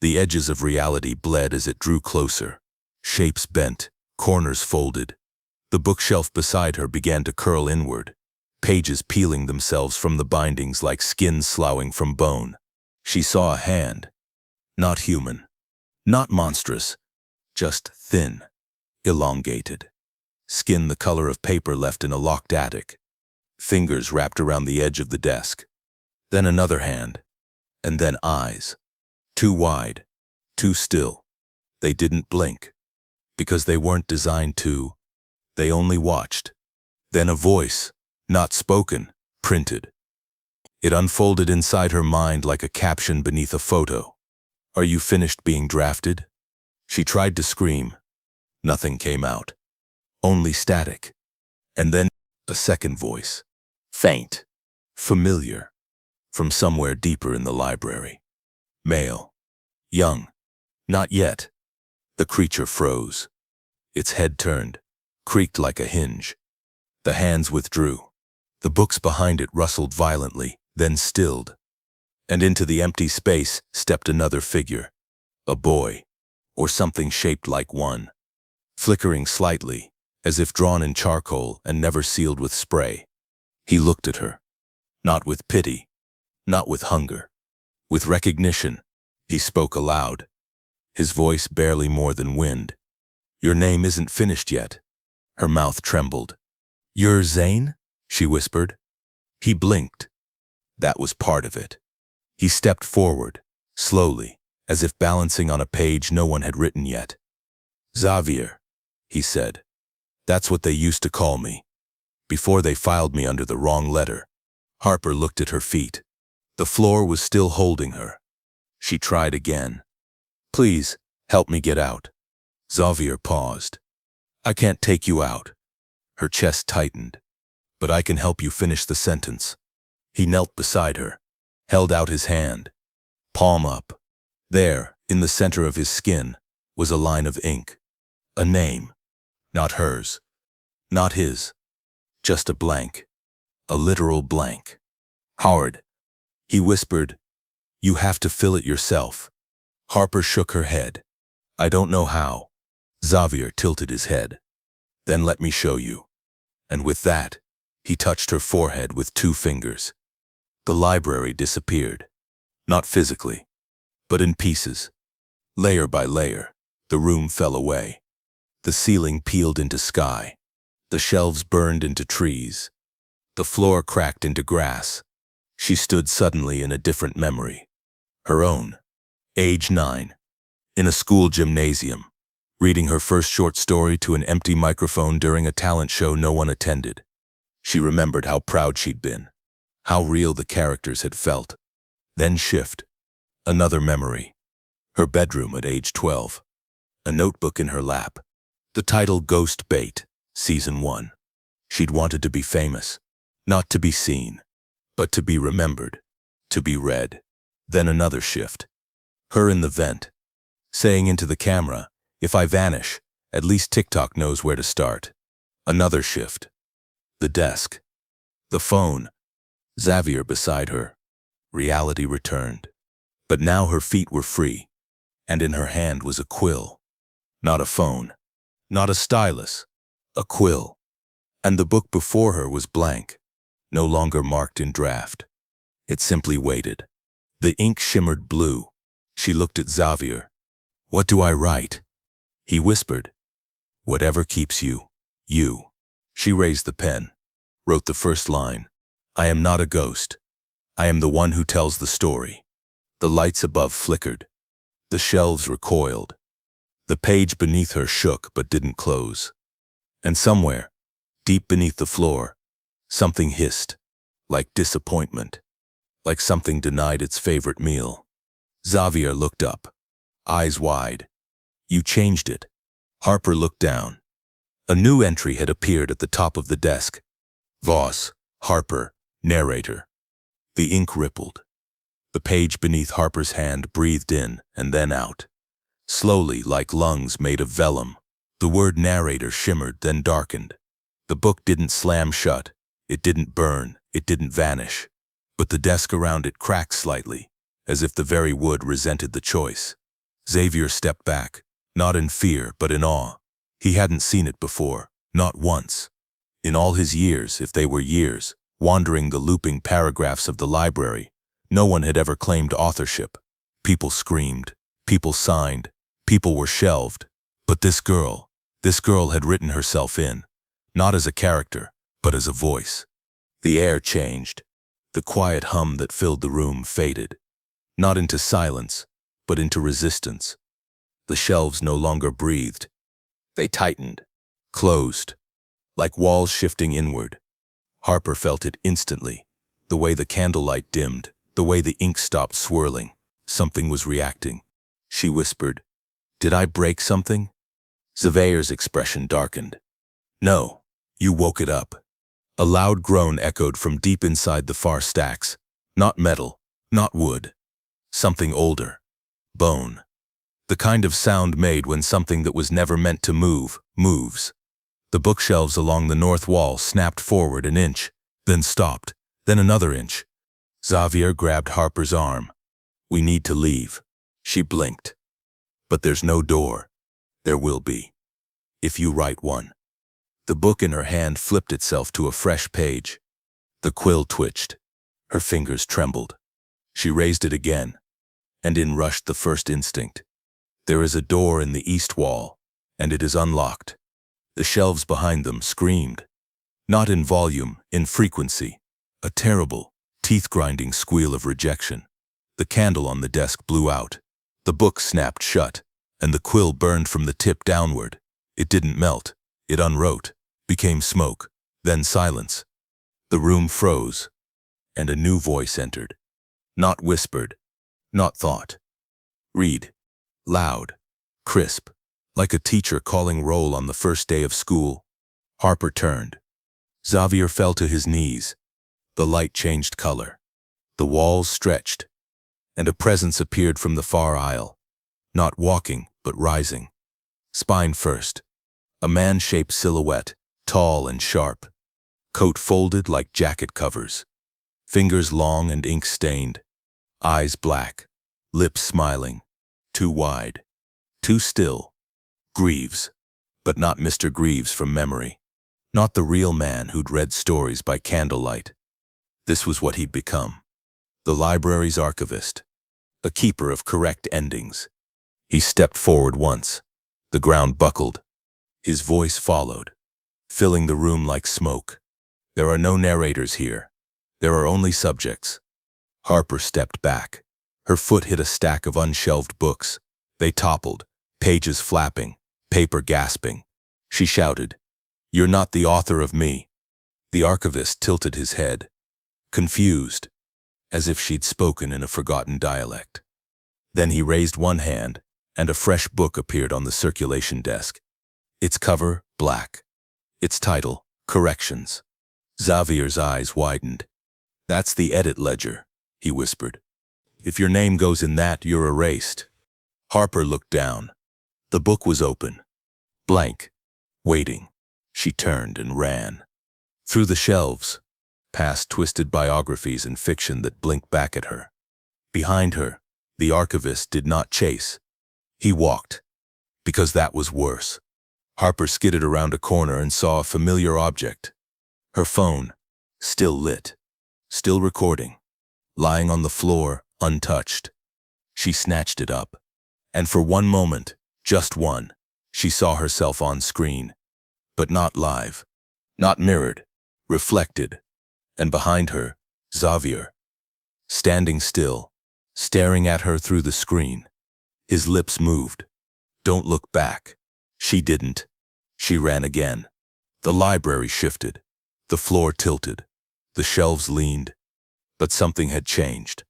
The edges of reality bled as it drew closer. Shapes bent, corners folded. The bookshelf beside her began to curl inward, pages peeling themselves from the bindings like skin sloughing from bone. She saw a hand. Not human. Not monstrous. Just thin. Elongated. Skin the color of paper left in a locked attic. Fingers wrapped around the edge of the desk. Then another hand. And then eyes. Too wide. Too still. They didn't blink. Because they weren't designed to. They only watched. Then a voice, not spoken, printed. It unfolded inside her mind like a caption beneath a photo. Are you finished being drafted? She tried to scream. Nothing came out. Only static. And then a second voice. Faint. Familiar. From somewhere deeper in the library. Male. Young. Not yet. The creature froze. Its head turned, creaked like a hinge. The hands withdrew. The books behind it rustled violently, then stilled. And into the empty space stepped another figure. A boy, or something shaped like one. Flickering slightly, as if drawn in charcoal and never sealed with spray. He looked at her. Not with pity, not with hunger. With recognition, he spoke aloud. His voice barely more than wind. Your name isn't finished yet. Her mouth trembled. You're Zane? She whispered. He blinked. That was part of it. He stepped forward, slowly, as if balancing on a page no one had written yet. Xavier, he said. That's what they used to call me. before they filed me under the wrong letter. Harper looked at her feet. The floor was still holding her. She tried again. Please, help me get out. Xavier paused. I can't take you out. Her chest tightened. But I can help you finish the sentence. He knelt beside her, held out his hand, palm up. There, in the center of his skin, was a line of ink. A name. Not hers. Not his. Just a blank. A literal blank. Howard. He whispered, You have to fill it yourself. Harper shook her head. I don't know how. Xavier tilted his head. Then let me show you. And with that, he touched her forehead with 2 fingers. The library disappeared. Not physically, but in pieces. Layer by layer, the room fell away. The ceiling peeled into sky. The shelves burned into trees. The floor cracked into grass. She stood suddenly in a different memory. Her own. Age 9. In a school gymnasium, reading her first short story to an empty microphone during a talent show no one attended. She remembered how proud she'd been, how real the characters had felt. Then shift. Another memory. Her bedroom at age 12. A notebook in her lap. The title Ghost Bait, Season 1. She'd wanted to be famous, not to be seen, but to be remembered, to be read. Then another shift. Her in the vent, saying into the camera, if I vanish, at least TikTok knows where to start. Another shift. The desk. The phone. Xavier beside her. Reality returned. But now her feet were free, and in her hand was a quill. Not a phone. Not a stylus. A quill. And the book before her was blank, no longer marked in draft. It simply waited. The ink shimmered blue. She looked at Xavier. What do I write? He whispered. Whatever keeps you. You. She raised the pen, wrote the first line. I am not a ghost. I am the one who tells the story. The lights above flickered. The shelves recoiled. The page beneath her shook but didn't close. And somewhere, deep beneath the floor, something hissed, like disappointment, like something denied its favorite meal. Xavier looked up, eyes wide. You changed it. Harper looked down. A new entry had appeared at the top of the desk. Voss, Harper, Narrator. The ink rippled. The page beneath Harper's hand breathed in and then out. Slowly, like lungs made of vellum, the word narrator shimmered, then darkened. The book didn't slam shut. It didn't burn. It didn't vanish. But the desk around it cracked slightly, as if the very wood resented the choice. Xavier stepped back, not in fear, but in awe. He hadn't seen it before, not once. In all his years, if they were years, wandering the looping paragraphs of the library, no one had ever claimed authorship. People screamed, people signed, people were shelved. But this girl had written herself in, not as a character, but as a voice. The air changed. The quiet hum that filled the room faded, not into silence, but into resistance. The shelves no longer breathed. They tightened, closed, like walls shifting inward. Harper felt it instantly, the way the candlelight dimmed, the way the ink stopped swirling. Something was reacting. She whispered, Did I break something? Xavier's expression darkened. No, you woke it up. A loud groan echoed from deep inside the far stacks. Not metal, not wood. Something older. Bone. The kind of sound made when something that was never meant to move, moves. The bookshelves along the north wall snapped forward an inch, then stopped, then another inch. Xavier grabbed Harper's arm. We need to leave. She blinked. But there's no door. There will be. If you write one. The book in her hand flipped itself to a fresh page. The quill twitched. Her fingers trembled. She raised it again, and in rushed the first instinct. There is a door in the east wall, and it is unlocked. The shelves behind them screamed. Not in volume, in frequency. A terrible, teeth-grinding squeal of rejection. The candle on the desk blew out. The book snapped shut, and the quill burned from the tip downward. It didn't melt. It unwrote, became smoke, Then silence. The room froze, and a new voice entered. Not whispered, not thought. Read. Loud. Crisp. Like a teacher calling roll on the first day of school. Harper turned. Xavier fell to his knees. The light changed color. The walls stretched, and a presence appeared from the far aisle. Not walking, but rising. Spine first. A man-shaped silhouette, tall and sharp. Coat folded like jacket covers. Fingers long and ink-stained. Eyes black. Lips smiling. Too wide. Too still. Greaves. But not Mr. Greaves from memory. Not the real man who'd read stories by candlelight. This was what he'd become. The library's archivist. A keeper of correct endings. He stepped forward once. The ground buckled. His voice followed, filling the room like smoke. There are no narrators here. There are only subjects. Harper stepped back. Her foot hit a stack of unshelved books. They toppled, pages flapping, paper gasping. She shouted, "You're not the author of me." The archivist tilted his head, confused, as if she'd spoken in a forgotten dialect. Then he raised one hand, and a fresh book appeared on the circulation desk. Its cover, black. Its title, Corrections. Xavier's eyes widened. "That's the edit ledger," he whispered. "If your name goes in that, you're erased." Harper looked down. The book was open. Blank. Waiting. She turned and ran. Through the shelves, past twisted biographies and fiction that blinked back at her. Behind her, the archivist did not chase. He walked, because that was worse. Harper skidded around a corner and saw a familiar object. Her phone, still lit, still recording, lying on the floor, untouched. She snatched it up, and for one moment, just one, she saw herself on screen, but not live, not mirrored, reflected, and behind her, Xavier, standing still, staring at her through the screen. His lips moved. "Don't look back." She didn't. She ran again. The library shifted. The floor tilted. The shelves leaned. But something had changed.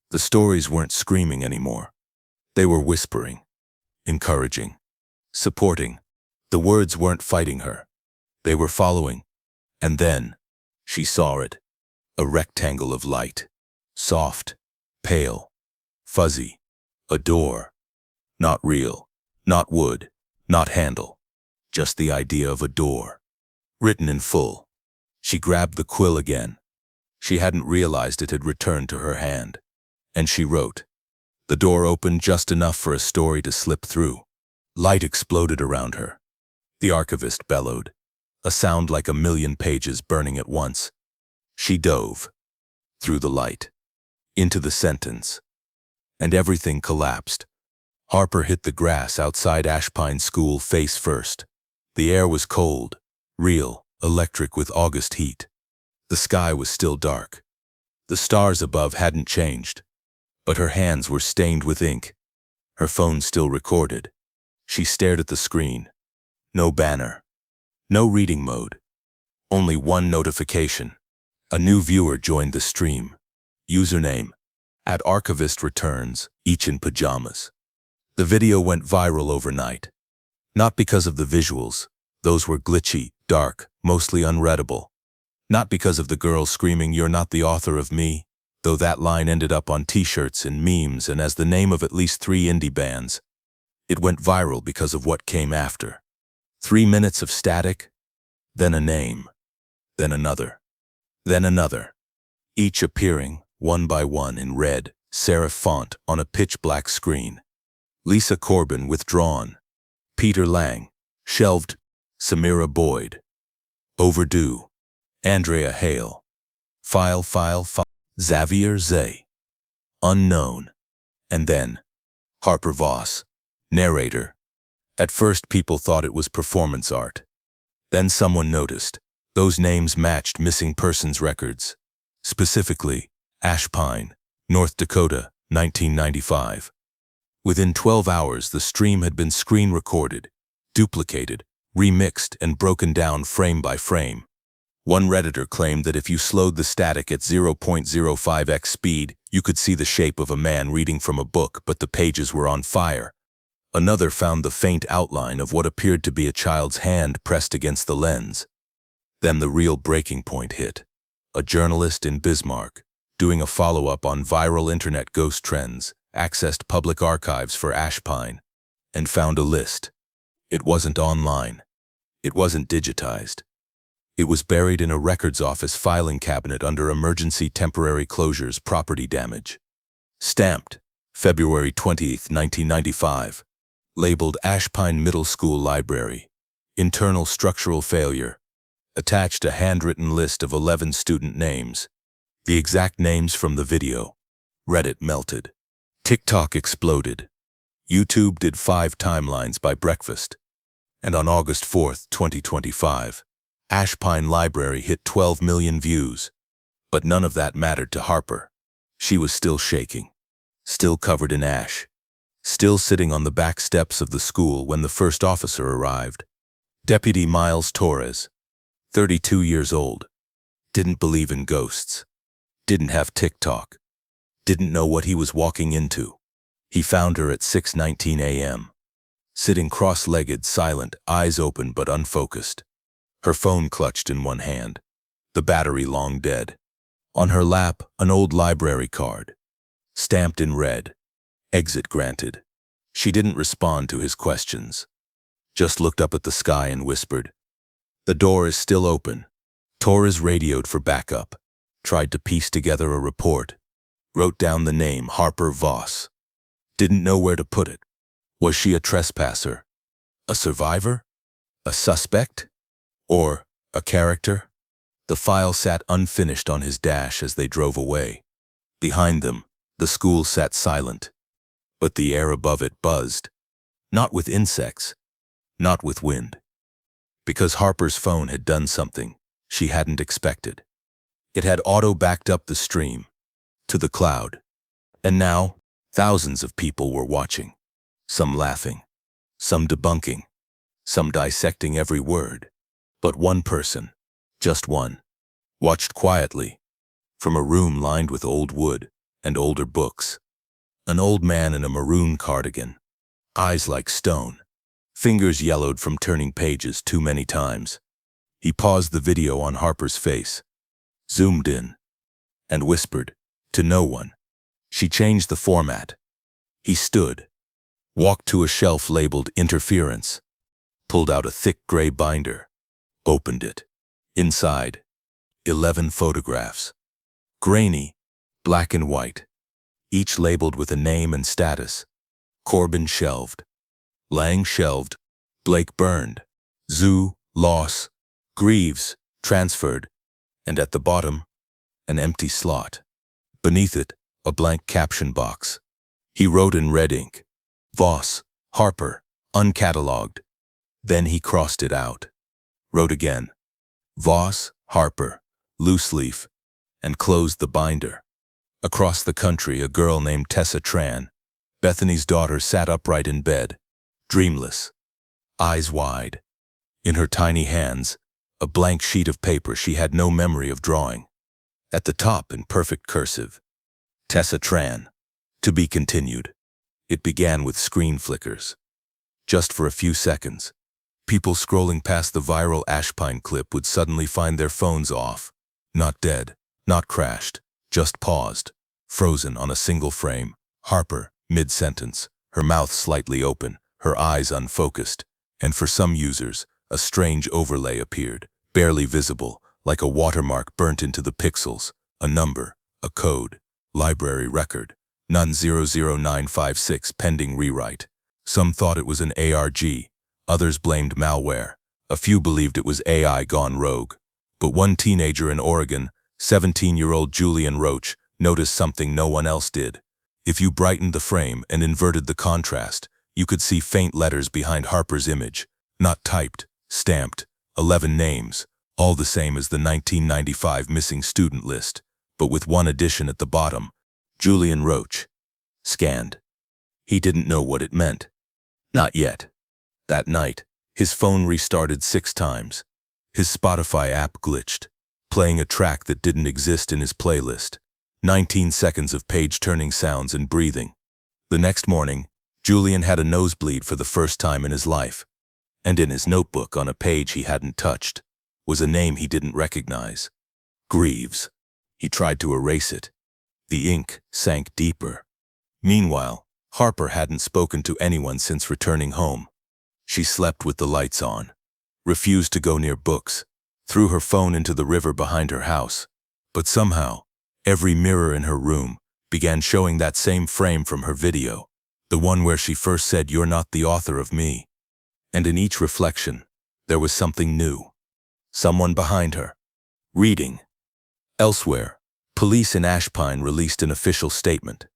The stories weren't screaming anymore. They were whispering, encouraging, supporting. The words weren't fighting her. They were following. And then, she saw it. A rectangle of light. Soft, pale, fuzzy. A door. Not real. Not wood. Not handle. Just the idea of a door. Written in full. She grabbed the quill again. She hadn't realized it had returned to her hand. And she wrote. The door opened just enough for a story to slip through. Light exploded around her. The archivist bellowed. A sound like a million pages burning at once. She dove. Through the light. Into the sentence. And everything collapsed. Harper hit the grass outside Ashpine School face first. The air was cold, real, electric with August heat. The sky was still dark. The stars above hadn't changed, but her hands were stained with ink. Her phone still recorded. She stared at the screen. No banner. No reading mode. Only one notification. A new viewer joined the stream. Username, @archivist_returns, each in pajamas. The video went viral overnight. Not because of the visuals. Those were glitchy, dark, mostly unreadable. Not because of the girl screaming, "You're not the author of me," though that line ended up on t-shirts and memes and as the name of at least 3 indie bands. It went viral because of what came after. 3 minutes of static, then a name, then another, then another, each appearing, one by one in red, serif font on a pitch-black screen. Lisa Corbin withdrawn. Peter Lang, shelved. Samira Boyd, overdue. Andrea Hale, file. Xavier Zay, unknown. And then, Harper Voss, narrator. At first people thought it was performance art. Then someone noticed. Those names matched missing persons records. Specifically, Ashpine, North Dakota, 1995. Within 12 hours, the stream had been screen recorded, duplicated, remixed, and broken down frame by frame. One Redditor claimed that if you slowed the static at 0.05x speed, you could see the shape of a man reading from a book, but the pages were on fire. Another found the faint outline of what appeared to be a child's hand pressed against the lens. Then the real breaking point hit. A journalist in Bismarck, doing a follow-up on viral internet ghost trends, accessed public archives for Ashpine and found a list. It wasn't online. It wasn't digitized. It was buried in a records office filing cabinet under emergency temporary closures property damage. Stamped, February 20, 1995. Labeled Ashpine Middle School Library. Internal structural failure. Attached a handwritten list of 11 student names. The exact names from the video. Reddit melted. TikTok exploded. YouTube did 5 timelines by breakfast. And on August 4, 2025, Ashpine Library hit 12 million views. But none of that mattered to Harper. She was still shaking. Still covered in ash. Still sitting on the back steps of the school when the first officer arrived. Deputy Miles Torres, 32 years old. Didn't believe in ghosts. Didn't have TikTok. Didn't know what he was walking into. He found her at 6:19 a.m. Sitting cross-legged, silent, eyes open but unfocused. Her phone clutched in one hand. The battery long dead. On her lap, an old library card. Stamped in red. Exit granted. She didn't respond to his questions. Just looked up at the sky and whispered, "The door is still open." Torres radioed for backup. Tried to piece together a report. Wrote down the name Harper Voss. Didn't know where to put it. Was she a trespasser? A survivor? A suspect? Or a character? The file sat unfinished on his dash as they drove away. Behind them, the school sat silent. But the air above it buzzed. Not with insects. Not with wind. Because Harper's phone had done something she hadn't expected. It had auto-backed up the stream to the cloud. And now, thousands of people were watching. Some laughing. Some debunking. Some dissecting every word. But one person, just one, watched quietly from a room lined with old wood and older books. An old man in a maroon cardigan, eyes like stone, fingers yellowed from turning pages too many times. He paused the video on Harper's face, zoomed in, and whispered, to no one. She changed the format. He stood, walked to a shelf labeled Interference, pulled out a thick gray binder, opened it. Inside, 11 photographs. Grainy, black and white, each labeled with a name and status. Corbin shelved. Lang shelved. Blake burned. Zoo, loss. Greaves, transferred. And at the bottom, an empty slot. Beneath it, a blank caption box. He wrote in red ink, Voss, Harper, uncatalogued. Then he crossed it out. Wrote again, Voss, Harper, loose leaf, and closed the binder. Across the country, a girl named Tessa Tran, Bethany's daughter, sat upright in bed, dreamless, eyes wide. In her tiny hands, a blank sheet of paper she had no memory of drawing. At the top, in perfect cursive, Tessa Tran. To be continued. It began with screen flickers. Just for a few seconds, people scrolling past the viral Ashpine clip would suddenly find their phones off. Not dead, not crashed, just paused, frozen on a single frame. Harper, mid-sentence, her mouth slightly open, her eyes unfocused, and for some users, a strange overlay appeared, barely visible, like a watermark burnt into the pixels, a number, a code, library record, none 00956 pending rewrite. Some thought it was an ARG, others blamed malware, a few believed it was AI gone rogue. But one teenager in Oregon, 17-year-old Julian Roach, noticed something no one else did. If you brightened the frame and inverted the contrast, you could see faint letters behind Harper's image, not typed, stamped, 11 names, all the same as the 1995 missing student list, but with one addition at the bottom, Julian Roach. Scanned. He didn't know what it meant. Not yet. That night, his phone restarted 6 times. His Spotify app glitched. playing a track that didn't exist in his playlist. 19 seconds of page-turning sounds and breathing. The next morning, Julian had a nosebleed for the first time in his life. And in his notebook, on a page he hadn't touched, was a name he didn't recognize. Greaves. He tried to erase it. The ink sank deeper. Meanwhile, Harper hadn't spoken to anyone since returning home. She slept with the lights on, refused to go near books, threw her phone into the river behind her house. But somehow, every mirror in her room began showing that same frame from her video, the one where she first said, "You're not the author of me." And in each reflection, there was something new. Someone behind her, reading. Elsewhere, police in Ashpine released an official statement.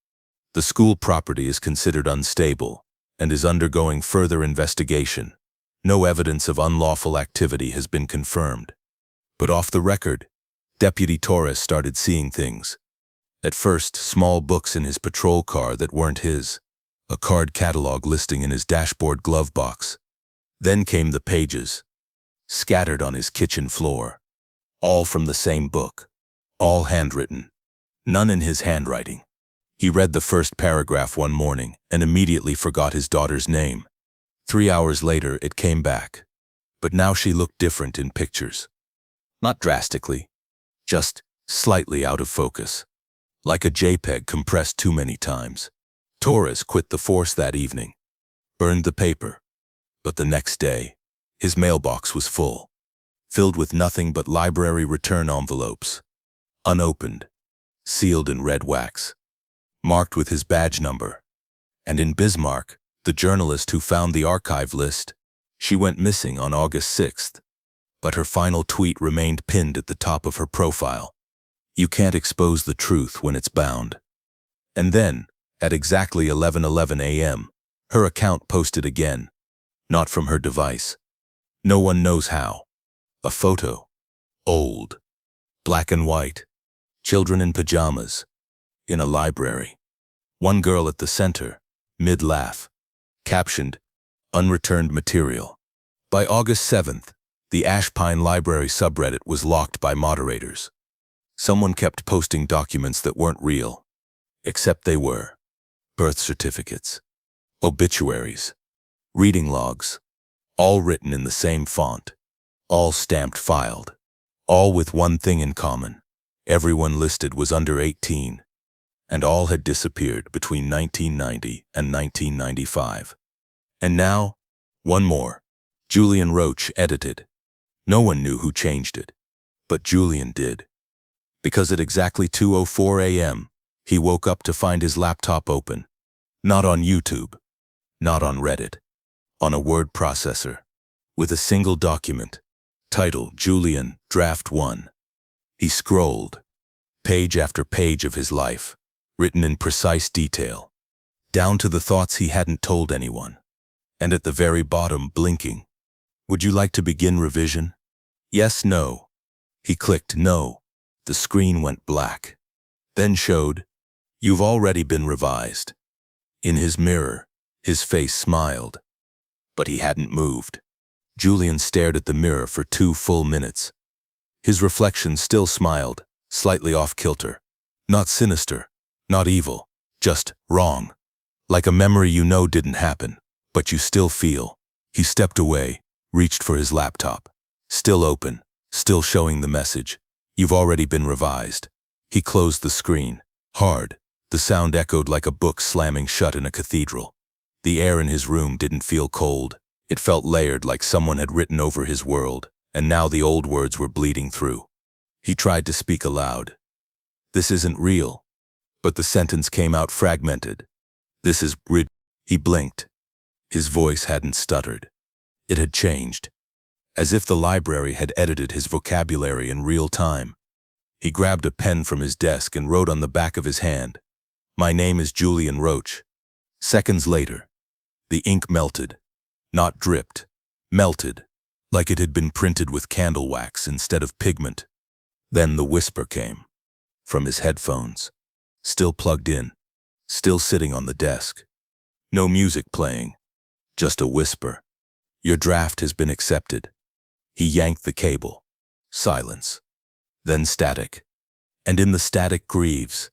The school property is considered unstable and is undergoing further investigation. No evidence of unlawful activity has been confirmed. But off the record, Deputy Torres started seeing things. At first, small books in his patrol car that weren't his, a card catalog listing in his dashboard glove box. Then came the pages, scattered on his kitchen floor, all from the same book, all handwritten, none in his handwriting. He read the first paragraph one morning and immediately forgot his daughter's name. 3 hours later, it came back. But now she looked different in pictures. Not drastically, just slightly out of focus, like a JPEG compressed too many times. Torres quit the force that evening, burned the paper. But the next day, his mailbox was full, filled with nothing but library return envelopes, unopened, sealed in red wax, marked with his badge number. And in Bismarck, the journalist who found the archive list, she went missing on August 6th, but her final tweet remained pinned at the top of her profile. You can't expose the truth when it's bound. And then, at exactly 11:11 a.m., her account posted again, not from her device. No one knows how. A photo. Old. Black and white. Children in pajamas. In a library. One girl at the center, mid-laugh. Captioned, "Unreturned material." By August 7th, the Ashpine Library subreddit was locked by moderators. Someone kept posting documents that weren't real. Except they were. Birth certificates. Obituaries. Reading logs. All written in the same font. All stamped filed. All with one thing in common. Everyone listed was under 18. And all had disappeared between 1990 and 1995. And now, one more. Julian Roach edited. No one knew who changed it, but Julian did. Because at exactly 2:04 a.m., he woke up to find his laptop open. Not on YouTube, not on Reddit, on a word processor, with a single document, title Julian, Draft 1. He scrolled, page after page of his life, written in precise detail, down to the thoughts he hadn't told anyone. And at the very bottom, blinking. Would you like to begin revision? Yes, no. He clicked no. The screen went black. Then showed, you've already been revised. In his mirror, his face smiled. But he hadn't moved. Julian stared at the mirror for 2 full minutes. His reflection still smiled, slightly off-kilter. Not sinister, not evil, just wrong. Like a memory you know didn't happen, but you still feel. He stepped away, reached for his laptop. Still open, still showing the message. You've already been revised. He closed the screen, hard. The sound echoed like a book slamming shut in a cathedral. The air in his room didn't feel cold. It felt layered, like someone had written over his world, and now the old words were bleeding through. He tried to speak aloud. This isn't real. But the sentence came out fragmented. This is rid. He blinked. His voice hadn't stuttered. It had changed. As if the library had edited his vocabulary in real time. He grabbed a pen from his desk and wrote on the back of his hand, "My name is Julian Roach." Seconds later, the ink melted. Not dripped. Melted. Like it had been printed with candle wax instead of pigment. Then the whisper came. From his headphones. Still plugged in. Still sitting on the desk. No music playing. Just a whisper. Your draft has been accepted. He yanked the cable. Silence. then static. And in the static Greaves,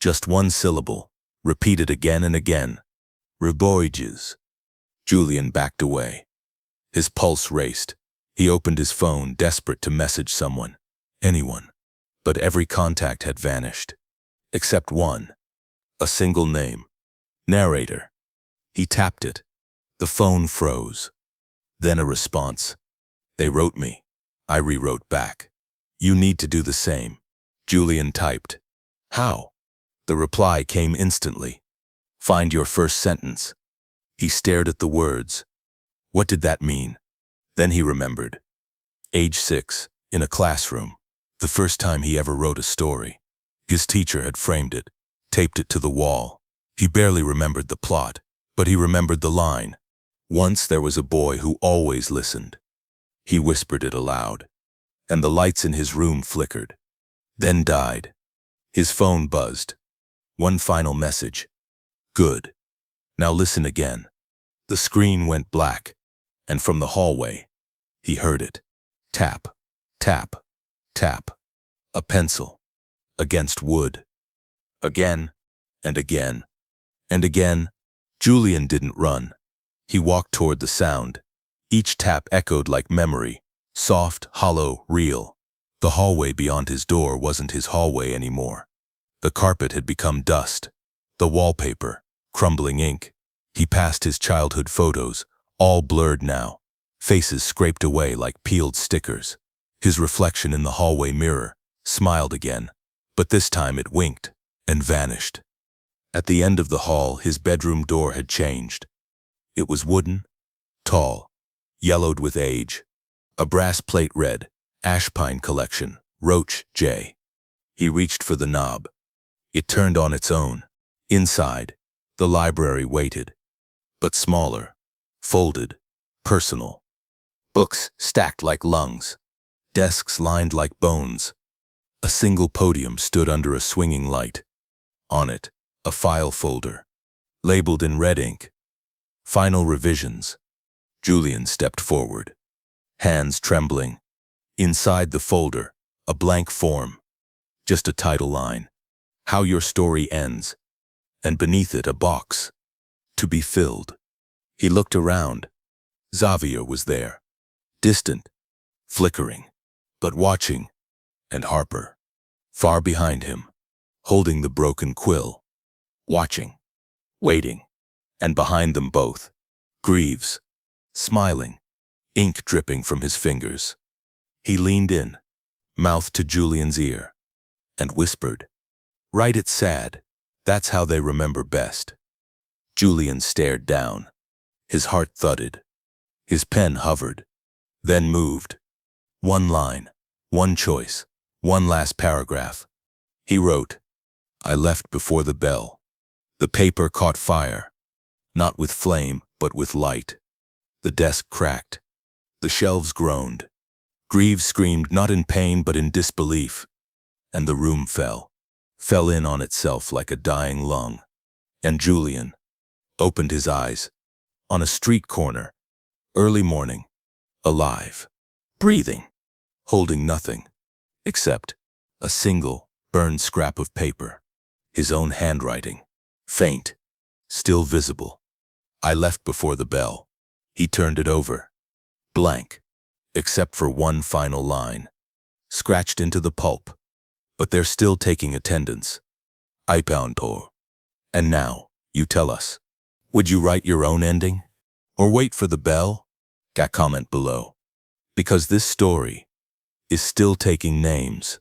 just one syllable, repeated again and again. Reboiges. Julian backed away. His pulse raced. He opened his phone, desperate to message someone, anyone. But every contact had vanished. Except one. A single name. Narrator. He tapped it. The phone froze. Then a response. They wrote me. I rewrote back. You need to do the same. Julian typed. How? The reply came instantly. Find your first sentence. He stared at the words. What did that mean? Then he remembered. Age 6, in a classroom. The first time he ever wrote a story. His teacher had framed it, taped it to the wall. He barely remembered the plot, but he remembered the line. Once there was a boy who always listened. He whispered it aloud, and the lights in his room flickered, then died. His phone buzzed. One final message. Good. Now listen again. The screen went black, and from the hallway, he heard it. Tap, tap, tap. A pencil. Against wood. Again, and again, and again. Julian didn't run. He walked toward the sound. Each tap echoed like memory, soft, hollow, real. The hallway beyond his door wasn't his hallway anymore. The carpet had become dust. The wallpaper, crumbling ink. He passed his childhood photos, all blurred now, faces scraped away like peeled stickers. His reflection in the hallway mirror smiled again, but this time it winked and vanished. At the end of the hall, his bedroom door had changed. It was wooden, tall, yellowed with age. A brass plate read, Ashpine Collection, Roach J. He reached for the knob. It turned on its own. Inside, the library waited, but smaller, folded, personal. Books stacked like lungs, desks lined like bones. A single podium stood under a swinging light. On it, a file folder, labeled in red ink. Final revisions. Julian stepped forward, hands trembling. Inside the folder, a blank form, just a title line, How Your Story Ends, and beneath it a box, to be filled. He looked around. Xavier was there, distant, flickering, but watching, and Harper, far behind him, holding the broken quill, watching, waiting, and behind them both, Greaves, smiling, ink dripping from his fingers. He leaned in, mouth to Julian's ear, and whispered, Write it sad, that's how they remember best. Julian stared down. His heart thudded. His pen hovered, then moved. One line, one choice, one last paragraph. He wrote, I left before the bell. The paper caught fire, not with flame, but with light. The desk cracked. The shelves groaned. Greaves screamed not in pain but in disbelief. And the room fell in on itself like a dying lung. And Julian opened his eyes. On a street corner, early morning, alive, breathing, holding nothing, except a single, burned scrap of paper. His own handwriting, faint, still visible. I left before the bell. He turned it over. Blank, except for one final line, scratched into the pulp. But they're still taking attendance. I pound por. And now, you tell us. Would you write your own ending? Or wait for the bell? Comment below. Because this story is still taking names.